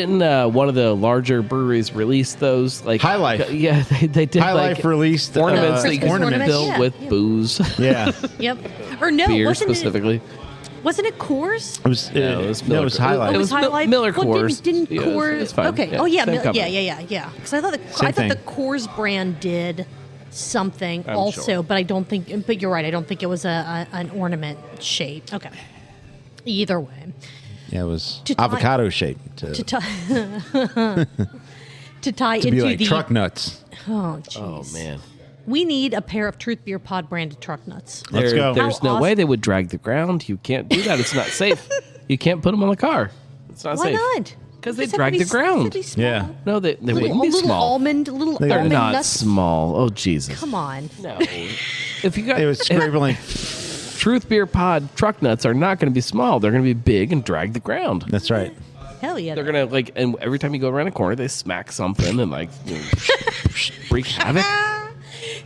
one of the larger breweries release those like High Life? Yeah, they did High like Life released ornaments that you Christmas could ornaments, fill yeah, with yeah. booze, Yeah, Yep. Or no, beer wasn't specifically. Wasn't it Coors? it was. No, it was no, it was High Life. It was Mil- High Life. Miller Well, Coors. Didn't Yeah, Coors? it's fine. Okay. Yeah, Oh yeah, same company. yeah. Because I thought Same thing. the Coors brand did something I'm also, sure. but I don't think. But you're right. I don't think it was an ornament shape. Okay. Either way, Yeah, it was To tie- avocado shaped to tie to tie to into be like the truck nuts. Oh Oh jeez. man, We need a pair of Truth Beer Pod branded truck nuts. Let's go. There's How no way awesome- they would drag the ground. You can't do that. It's not safe. You can't put them on the car. It's not Why safe. not? Because they Just have drag to the be- ground. have to be small. Yeah. No, they Little, wouldn't be little small. almond, They're They're almond not nuts. small. Oh Jesus! Come on. No. If you got It was scribbling. Truth Beer Pod truck nuts are not going to be small. They're going to be big and drag the ground. That's right. Hell yeah. They're gonna like, and every time you go around a corner, they smack something and like wreak havoc.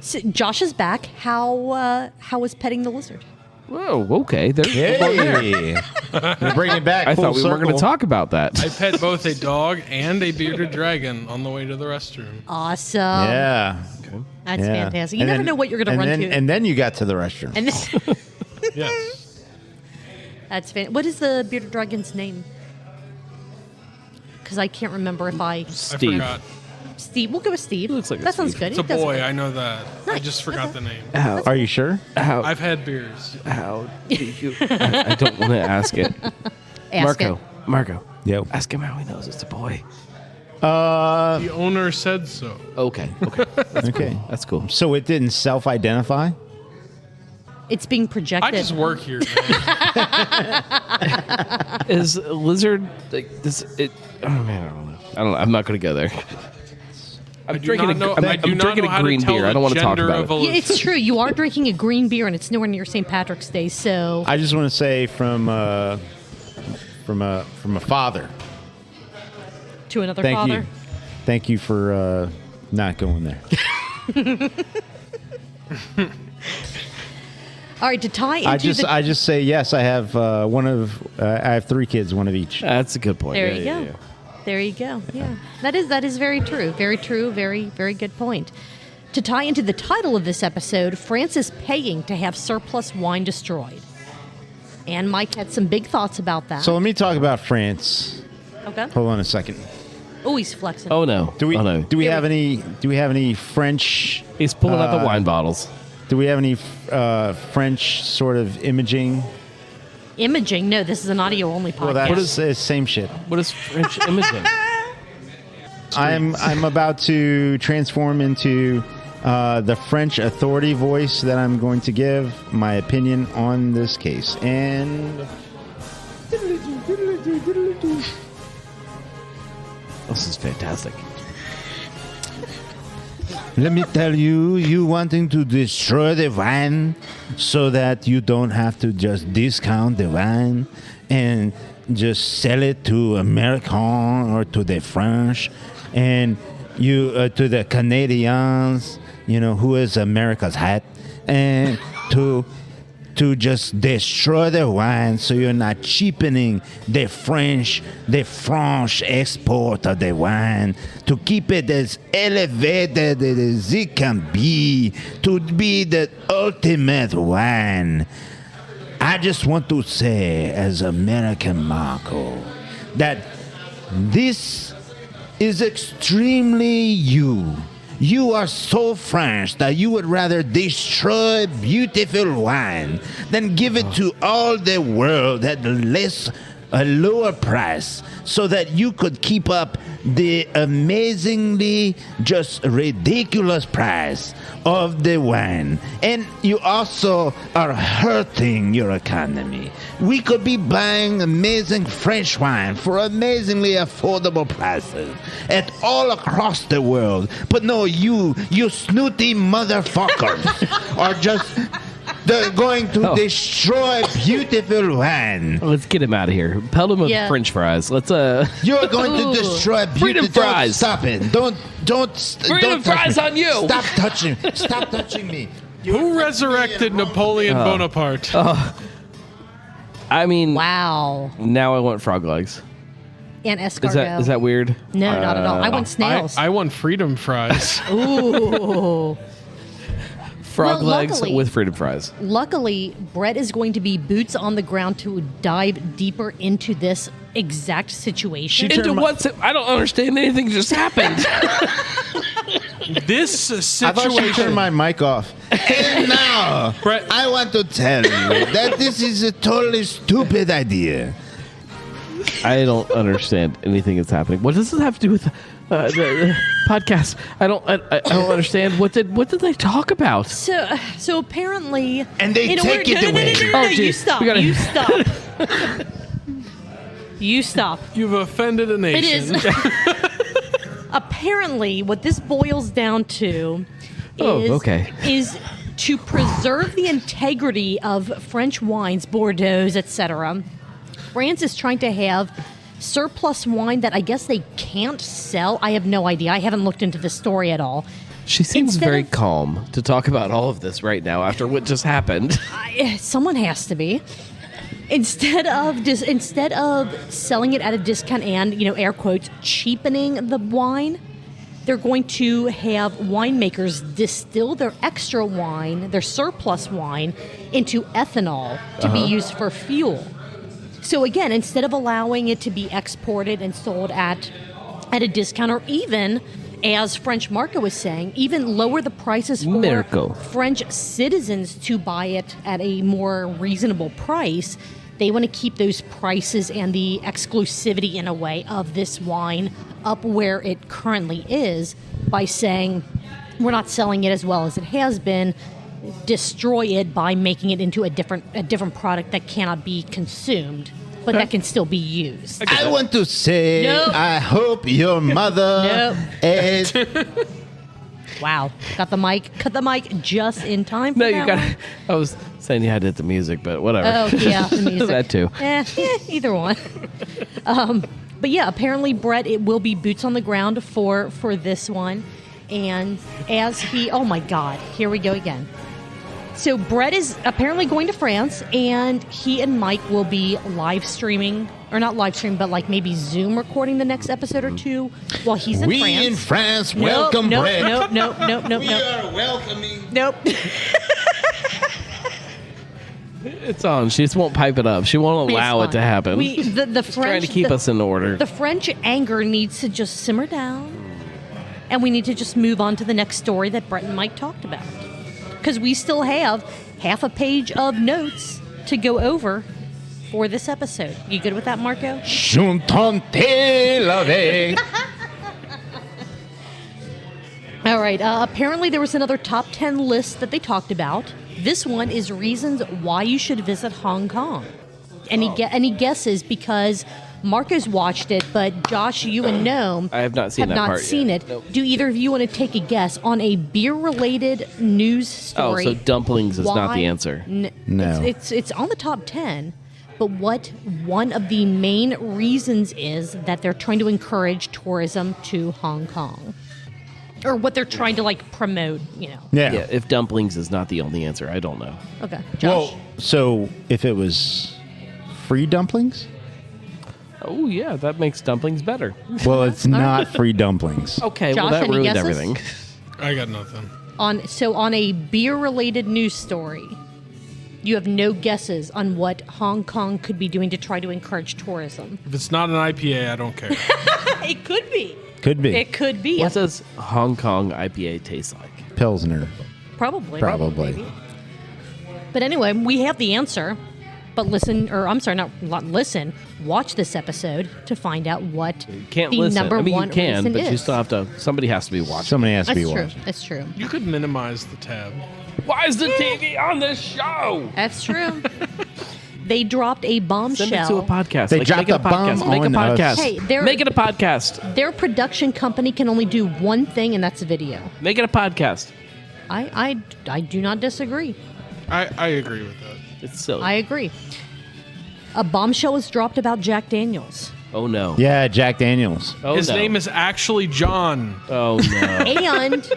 So Josh is back. How was petting the lizard? Whoa, okay. Hey, you're bringing it back. I full thought we weren't going circle. to talk about that. I pet both a dog and a bearded dragon on the way to the restroom. Awesome. Yeah, That's yeah. fantastic. You And never then- know what you're going to and run then, to. And then you got to the restroom. And this, Yes. that's What is the bearded dragon's name? Because I can't remember if I I Steve. forgot. Steve. We'll go with Steve. Looks like a that sounds Steve. good. It's a It does boy. look- I know that. I Nice. just forgot Okay. the name. How? Are you sure? How? I've had beers. How do you? I don't want to ask it. Ask Marco. it. Marco. Yep. Ask him how he knows it's a boy. The owner said so. Okay. Okay. Okay. That's cool. So it didn't self-identify. It's being projected. I just work here. Man. Is a lizard like this? It. Oh man, I don't know. I'm not going to go there. I'm I do drinking not know. I'm I do not drinking know a how green to tell beer. the I don't want to talk gender about of a it. Yeah, it's true. You are drinking a green beer, and it's nowhere near St. Patrick's Day. So I just want to say from a father. to another Thank father. you. Thank you for not going there. All right, to tie into I just say yes. I have I have 3 kids, one of each. That's a good point. There Yeah, you yeah, go. yeah. There you go. Yeah. That is very true. Very true. Very, very good point. To tie into the title of this episode, France is paying to have surplus wine destroyed. And Mike had some big thoughts about that. So let me talk about France. okay. Hold on a second. Oh, he's flexing. Oh no. Do we Oh, no. do we have any French? He's pulling out the wine bottles. Do we have any French sort of imaging? Imaging? No, this is an audio-only podcast. Well, that's the same shit. What is French imaging? I'm about to transform into the French authority voice that I'm going to give my opinion on this case. And This is fantastic. let me tell you, you wanting to destroy the wine so that you don't have to just discount the wine and just sell it to American or to the French and you to the Canadians, who is America's hat, and to just destroy the wine so you're not cheapening the French export of the wine, to keep it as elevated as it can be, to be the ultimate wine. I just want to say, as American Marco, that this is extremely you. you are so French that you would rather destroy beautiful wine than give it to all the world at a lower price so that you could keep up the amazingly just ridiculous price of the wine. And you also are hurting your economy. We could be buying amazing French wine for amazingly affordable prices at all across the world. But no, you snooty motherfuckers are just... They're going to destroy beautiful wine. Let's get him out of here. Pelt him with French fries. Let's You're going to destroy beautiful fries. Stop it. Don't Freedom fries me. on you. Stop touching me. Who resurrected Napoleon Bonaparte? I mean, Wow. now I want frog legs. And escargot. Is that weird? No, not at all. I want snails. I want freedom fries. Ooh. Frog legs luckily- with freedom fries. Luckily, Brett is going to be boots on the ground to dive deeper into this exact situation. Into what's it? I don't understand anything that just happened. This I thought you turned situation. my mic off. And now, Brett- I want to tell you that this is a totally stupid idea. I don't understand anything that's happening. What does this have to do with the podcast? I don't understand. What did they talk about? So apparently, And they take it away. Oh, You geez. stop. We gotta- You stop. You stop. You've offended a It nation. is. Apparently, what this boils down to okay. is to preserve the integrity of French wines, Bordeaux, etc. France is trying to have surplus wine that I guess they can't sell. I have no idea. I haven't looked into the story at all. She seems Instead very of- calm to talk about all of this right now after what just happened. Someone has to be. Instead of selling it at a discount and, air quotes, cheapening the wine, they're going to have winemakers distill their extra wine, their surplus wine, into ethanol to be used for fuel. So again, instead of allowing it to be exported and sold at a discount, or even, as French Marco was saying, even lower the prices for Marco. French citizens to buy it at a more reasonable price, they want to keep those prices and the exclusivity, in a way, of this wine up where it currently is by saying, we're not selling it as well as it has been, destroy it by making it into a different product that cannot be consumed, but that can still be used. I want to say, Nope. I hope your mother is... Wow. Cut the mic just in time for No, that you got. one. I was saying you had to hit the music, but whatever. Oh, yeah, the music. That too. Either one. But yeah, apparently, Brett, it will be boots on the ground for this one. And as oh my God, here we go again. So Brett is apparently going to France, and he and Mike will be live streaming, or not live streaming, but like maybe Zoom recording the next episode or two while he's in We France. in France welcome nope, Brett. Nope. We are welcoming... Nope. It's on. She just won't pipe it up. She won't allow it to happen. The French trying to keep us in order. The French anger needs to just simmer down, and we need to just move on to the next story that Brett and Mike talked about, because we still have half a page of notes to go over for this episode. You good with that, Marco? Chuntante lave. All right. Apparently, there was another top 10 list that they talked about. This one is reasons why you should visit Hong Kong. Any guesses? Because Marco's watched it, but Josh, you and Gnome I have not seen that part seen yet. it. Nope. Do either of you want to take a guess on a beer-related news story? Oh, so dumplings is not the answer. No. It's on the top 10. But what one of the main reasons is that they're trying to encourage tourism to Hong Kong, or what they're trying to promote. Yeah. Yeah, if dumplings is not the only answer, I don't know. Okay, Josh. Well, so if it was free dumplings? Oh yeah, that makes dumplings better. Well, it's not free dumplings. Okay, Josh, well that any ruined guesses? everything. I got nothing. On a beer-related news story, you have no guesses on what Hong Kong could be doing to try to encourage tourism. If it's not an IPA, I don't care. It could be. Could be. It could be. What does Hong Kong IPA taste like? Pilsner. Probably. Probably. But anyway, we have the answer. But listen, or I'm sorry, not listen. Watch this episode to find out what Can't the listen. number I mean, one you can, reason but is. you still have to. Somebody has to be watching. Somebody has to be That's true. watching. That's true. You could minimize the tab. Why is the TV on this show? That's true. They dropped a bombshell. Send it to a podcast. They Like, dropped make it a bomb Make a on us. podcast. Hey, make it a podcast. Their production company can only do one thing, and that's video. Make it a podcast. I do not disagree. I agree with that. It's silly. I agree. A bombshell was dropped about Jack Daniels. oh no. Yeah, Jack Daniels. Oh, His no. name is actually John. Oh no. And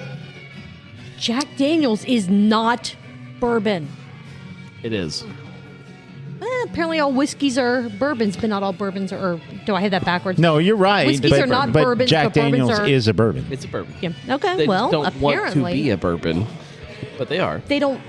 Jack Daniels is not bourbon. It is. Apparently all whiskeys are bourbons, but not all bourbons are, or do I have that backwards? No, you're right. Whiskeys but, are not but bourbons, Jack but bourbons Daniels are- is a bourbon. It's a bourbon. Yeah. Okay, They well, don't want apparently. to be a bourbon, but they are. They don't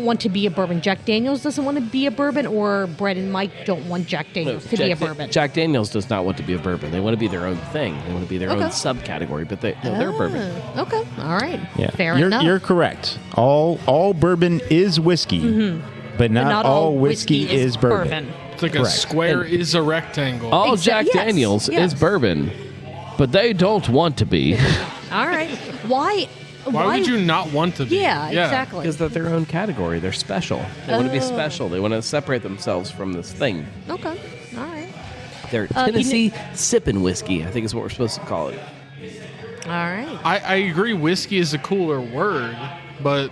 want to be a bourbon. Jack Daniels doesn't want to be a bourbon, or Brett and Mike don't want Jack Daniels to be a bourbon. Jack Daniels does not want to be a bourbon. They want to be their own thing. They want to be their own Okay. subcategory, but they're bourbon. Okay, all right. Yeah, Fair you're, enough. You're correct. All bourbon is whiskey, but But not all whiskey is bourbon. It's like Correct. a square is a rectangle. All Jack yes, Daniels yes. is bourbon, but they don't want to be All right. Why? Why would you not want to be? Yeah, exactly. because they're their own category. They're special. They want to be special. They want to separate themselves from this thing. Okay. All right. They're you Tennessee sipping whiskey, I think is what we're supposed to call it. All right. I agree whiskey is a cooler word, but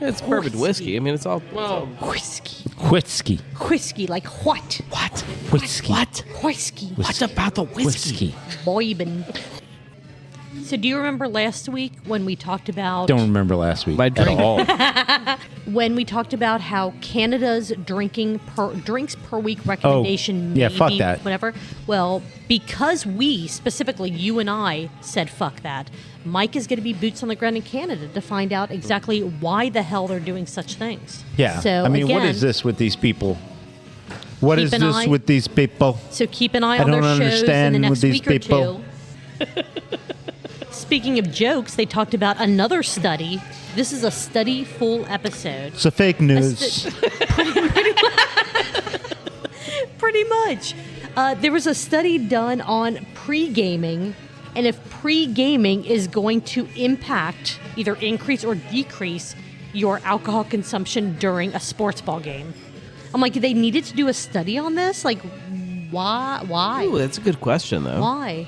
It's bourbon whiskey. I mean, it's all. well, Whiskey. Whiskey. Whiskey, like what? What? Whiskey. What? Whiskey. What about the whiskey? Bourbon. So do you remember last week when we talked about Don't remember last week My at drink. all. when we talked about how Canada's drinks per week recommendation yeah, may fuck be that. whatever. Well, because we specifically you and I said fuck that, Mike is going to be boots on the ground in Canada to find out exactly why the hell they're doing such things. Yeah. So I mean, what again, is this with these people? What Keep is an this eye- with these people? So keep an eye I on their don't shows in the understand next with these week or people. two. Speaking of jokes, they talked about another study. This is a study full episode. So fake news. Pretty much. There was a study done on pre-gaming, and if pre-gaming is going to impact, either increase or decrease, your alcohol consumption during a sports ball game. I'm like, they needed to do a study on this? Like, why? Ooh, that's a good question, though. Why?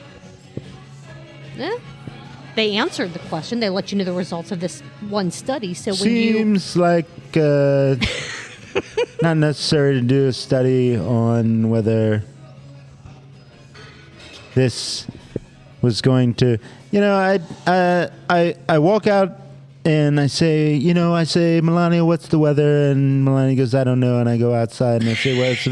They answered the question. They let you know the results of this one study. So when Seems like not necessary to do a study on whether this was going to. You know, I walk out and I say, Melania, what's the weather? And Melania goes, I don't know. And I go outside and I say, well, it's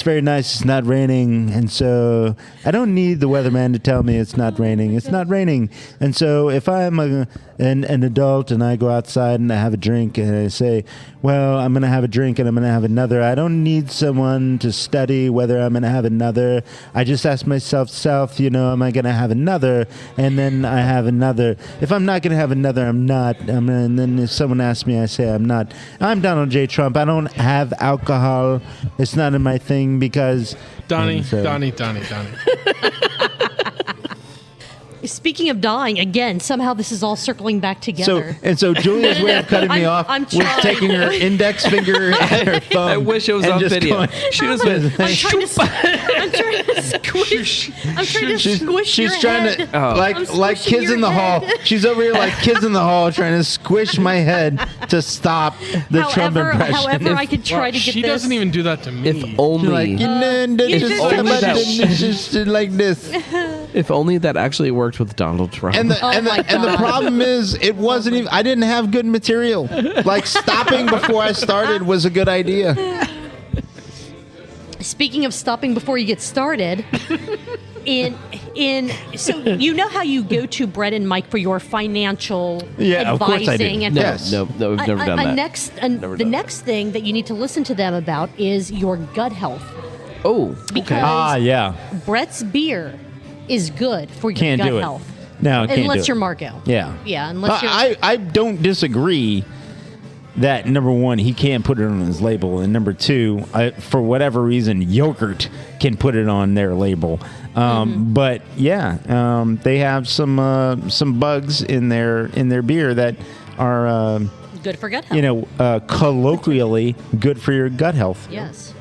very nice. It's not raining. And so I don't need the weatherman to tell me it's not raining. It's not raining. And so if I'm an adult and I go outside and I have a drink and I say, well, I'm going to have a drink and I'm going to have another, I don't need someone to study whether I'm going to have another. I just ask myself, am I going to have another? And then I have another. If I'm not going to have another, I'm not. And then if someone asks me, I say I'm not. I'm Donald J. Trump. I don't have alcohol. It's not in my thing because... Donnie. Speaking of dying, again, somehow this is all circling back together. So Julia's way of cutting me off I'm was trying. taking her index finger and her thumb. I wish it was and on just video. going- She just went. I'm trying to squish. I'm trying to squish She's your trying head. to Oh. I'm like squishing kids your in the head. hall. She's over here like kids in the hall trying to squish my head to stop the Trump impression. However, I could try Well, to get she this. doesn't even do that to me. If She's only, like, If just only that- like this. if only that actually worked with Donald Trump. And Oh my the God. problem is, it wasn't even. I didn't have good material. Like stopping before I started was a good idea. Speaking of stopping before you get started, so you know how you go to Brett and Mike for your financial Yeah, of course I do. advising and no, Yes. no, we've never done that. the next thing that you need to listen to them about is your gut health. Oh, Because yeah. Brett's beer is good for your Can't gut do it. health. No, it can't unless do it. you're Marco. Yeah. Yeah, unless you're. I don't disagree that, number one, he can't put it on his label, and number two, for whatever reason, yogurt can put it on their label. But yeah, they have some bugs in their beer that are good for gut health. colloquially good for your gut health. Yes.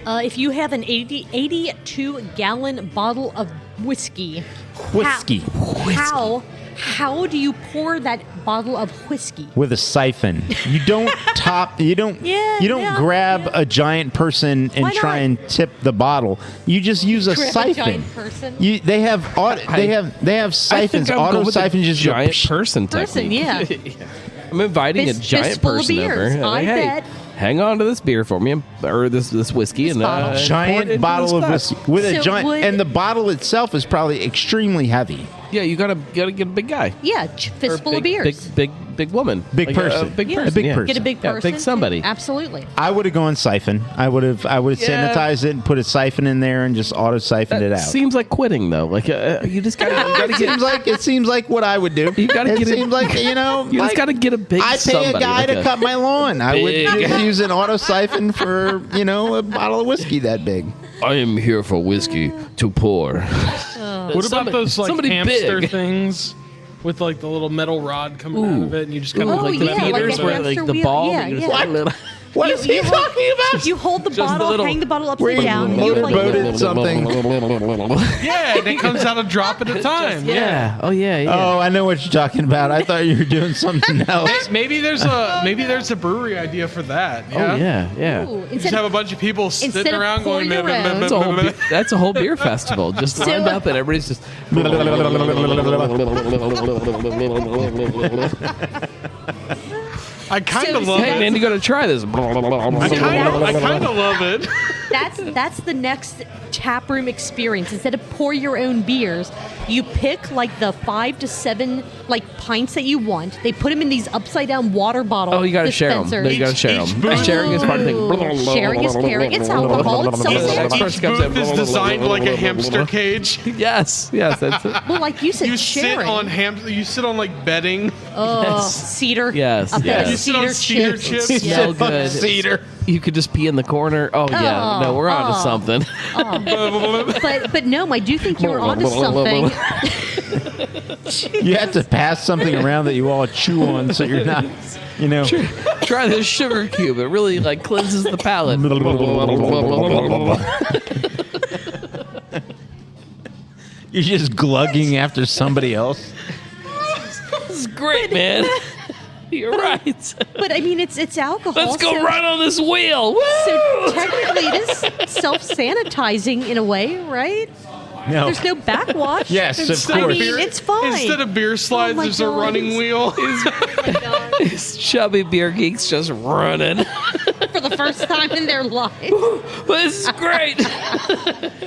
If you have an 82-gallon bottle of whiskey. How do you pour that bottle of whiskey? With a siphon. You don't grab a giant person and Why try not? and tip the bottle. You just use a Grab a siphon. giant person? They have siphons. I'm Auto going with the siphons just giant go, person Person, technique. yeah. I'm inviting a Fist- giant fistful of person beers. over. I Like, hey, bet. hang on to this beer for me, or this whiskey, and bottle. pour it giant into bottle this of glass. whiskey with a So giant, would- and the bottle itself is probably extremely heavy. Yeah, you gotta get a big guy. Yeah, Or fistful of beers. Big woman. Big Like person. A big Yeah. person. A big yeah. person. Get a big Yeah, person. big somebody. Absolutely. I would have gone siphon. I would have Yeah. sanitized it and put a siphon in there and just auto siphoned it That out. seems like quitting, though. Like you just gotta it seems like what I would do. You gotta it get it- seems like you like, just gotta get a big. I pay somebody, a guy like to cut my lawn. I would big- just use an auto siphon for a bottle of whiskey that big. I am here for whiskey to pour. What about those like somebody hamster big. things with like the little metal rod coming out of it, and you just kind of Oh, like the yeah, like feeders a where hamster like the wheel. ball. Yeah, you just yeah. put a little- What is he hold- talking about? You hold the Just the bottle, little- hang the bottle Where upside you down, and you motorboated like, something. yeah, and it comes out a drop at a time. Yeah. Oh yeah. Yeah. Oh, I know what you're talking about. I thought you were doing something else. Maybe there's a brewery idea for that. Yeah? Oh yeah. Yeah. ooh, Just instead have a of, bunch of people instead sitting of around going. pour your own- That's a whole beer festival. Just So- lined up and everybody's just. I kind So- of love Hey it. man, you got to try this. I kind of love it. that's the next taproom experience. Instead of pour your own beers, you pick like the 5 to 7 like pints that you want. They put them in these upside down water bottle. Oh, you got to share them. dispensers. No, you got to share Each them. booth- Sharing is part of the Ooh, thing. sharing is caring. It's alcohol. It's Yeah, the self-serving. next person Each comes booth in. is designed like a hamster cage. Yes. Yes. That's it. Well, like you said, You sharing. You sit on like bedding. Oh, cedar. Yes, A bed yes. of You sit on cedar cedar chips. chips. So Yeah. good. Cedar. You could just pee in the corner. Oh yeah. No, we're on to something. But no, I do think you're onto something. You have to pass something around that you all chew on, so you're not, Try this sugar cube. It really like cleanses the palate. You're just glugging after somebody else. This is great, man. You're right. But I mean, it's alcohol. Let's go so- run on this wheel. Woo! So technically, it is self-sanitizing in a way, right? No. There's no backwash. Yes, of Instead course. I mean, it's fine. Instead of beer slides, my there's a God. running wheel. These chubby beer geeks just running. For the first time in their life. This is great.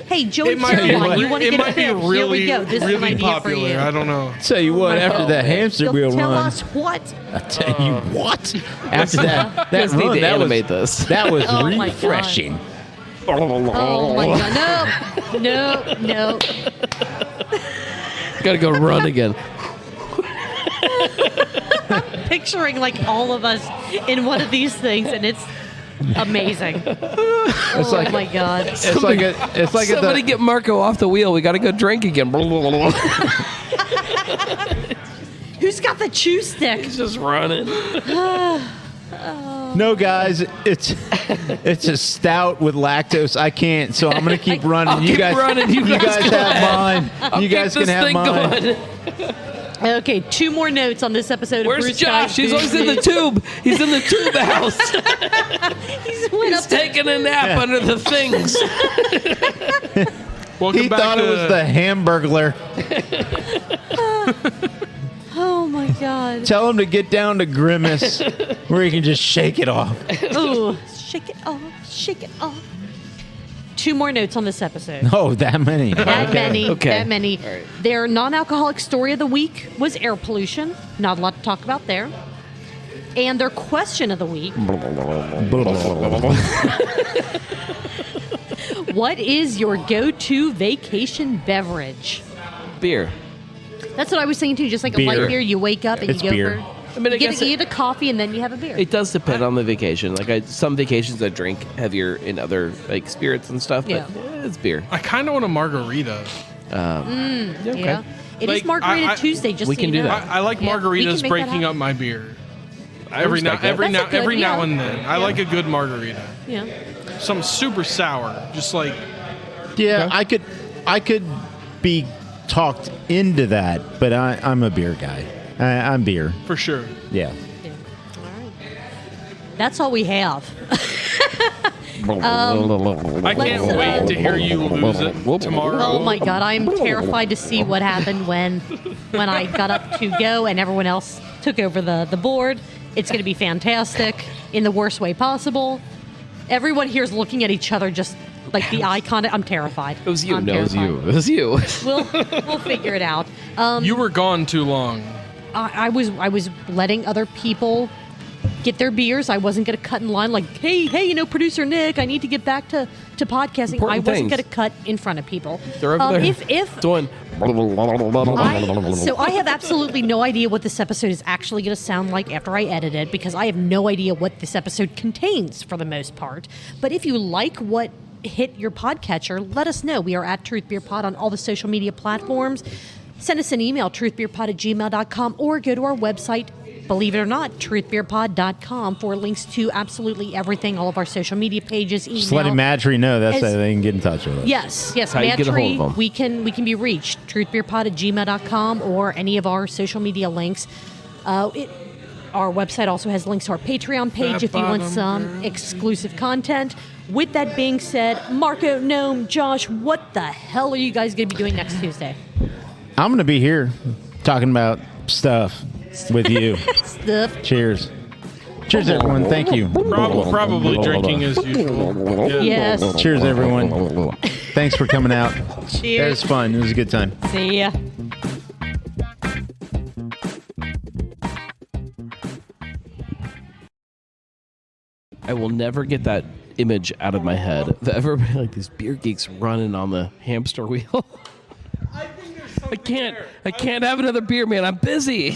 Hey, Joey It might be, Caroline, you want to it get might be Here we really, go. This is an really idea popular. for you. I don't know. Tell you what, after that hamster You'll wheel tell run, us what. I tell you what, after that Just need run, to that animate was this. that was Oh my God. refreshing. Oh my God! No. Gotta go run again. Picturing like all of us in one of these things, and it's amazing. Oh like- my God! It's like Somebody get Marco off the wheel. We gotta go drink again. Who's got the chew stick? He's just running. no, guys, it's a stout with lactose. I can't, so I'm gonna keep running. I'll keep running. You guys go have mine. I'll You guys keep can this have thing mine. going. Okay, 2 more notes on this episode Where's of Bruce Josh? Guy's He's always in the Booze tube. He's in the tube house. News. Went He's up to- taking a nap under the things. Welcome He back thought to it was the Hamburglar. Oh my God! Tell him to get down to Grimace, where he can just shake it off. Ooh, shake it off, shake it off. 2 more notes on this episode. Oh, that many. That many. Okay. That many. All right. Their non-alcoholic story of the week was air pollution. Not a lot to talk about there. And their question of the week: what is your go-to vacation beverage? Beer. That's what I was saying too. Just like a Beer. light beer, you wake up and It's you go beer. for. I mean, I you guess get a coffee and then you have a beer. It does depend on the vacation. Like some vacations I drink heavier in other like spirits and stuff, but Yeah. it's beer. I kind of want a margarita. Yeah. It is Like, Margarita I- Tuesday. Just we so can you do know. that. I like Yeah, we can margaritas make that breaking happen. up my beer. I Every now, respect that. every That's now, a good- every now yeah. and then. I Yeah. like a good margarita. Yeah. Some super sour, just like Yeah, I could be talked into that, but I'm a beer guy. I'm beer. for sure. Yeah. Yeah. All right. That's all we have. I can't Let's, wait to hear you lose it tomorrow. Oh my God, I'm terrified to see what happened when I got up to go and everyone else took over the board. It's going to be fantastic in the worst way possible. Everyone here is looking at each other just like the eye contact. I'm terrified. It was you. I'm No, it was terrified. you. It was you. We'll figure it out. You were gone too long. I was letting other people get their beers. I wasn't going to cut in line like, hey, producer Nick, I need to get back to podcasting. Important I wasn't things. going to cut in front of people. They're over there. If doing. so I have absolutely no idea what this episode is actually going to sound like after I edit it because I have no idea what this episode contains for the most part. But if you like what hit your podcatcher, let us know. We are at Truth Beer Pod on all the social media platforms. Send us an email, truthbeerpod@gmail.com, or go to our website, believe it or not, truthbeerpod.com, for links to absolutely everything, all of our social media pages, email. Just letting MadTree know that's As- how they can get in touch with us. Yes, How you get a hold of MadTree, them. we can be reached, truthbeerpod@gmail.com, or any of our social media links. Our website also has links to our Patreon page if you want some exclusive content. With that being said, Marco, Gnome, Josh, what the hell are you guys going to be doing next Tuesday? I'm going to be here talking about stuff with you. Stuff. Cheers. Cheers, everyone. Thank you. Probably drinking as usual. Yeah. Yes. Cheers, everyone. Thanks for coming out. That Cheers. was fun. It was a good time. See ya. I will never get that image out of my head of everybody like these beer geeks running on the hamster wheel. I can't have another beer, man. I'm busy.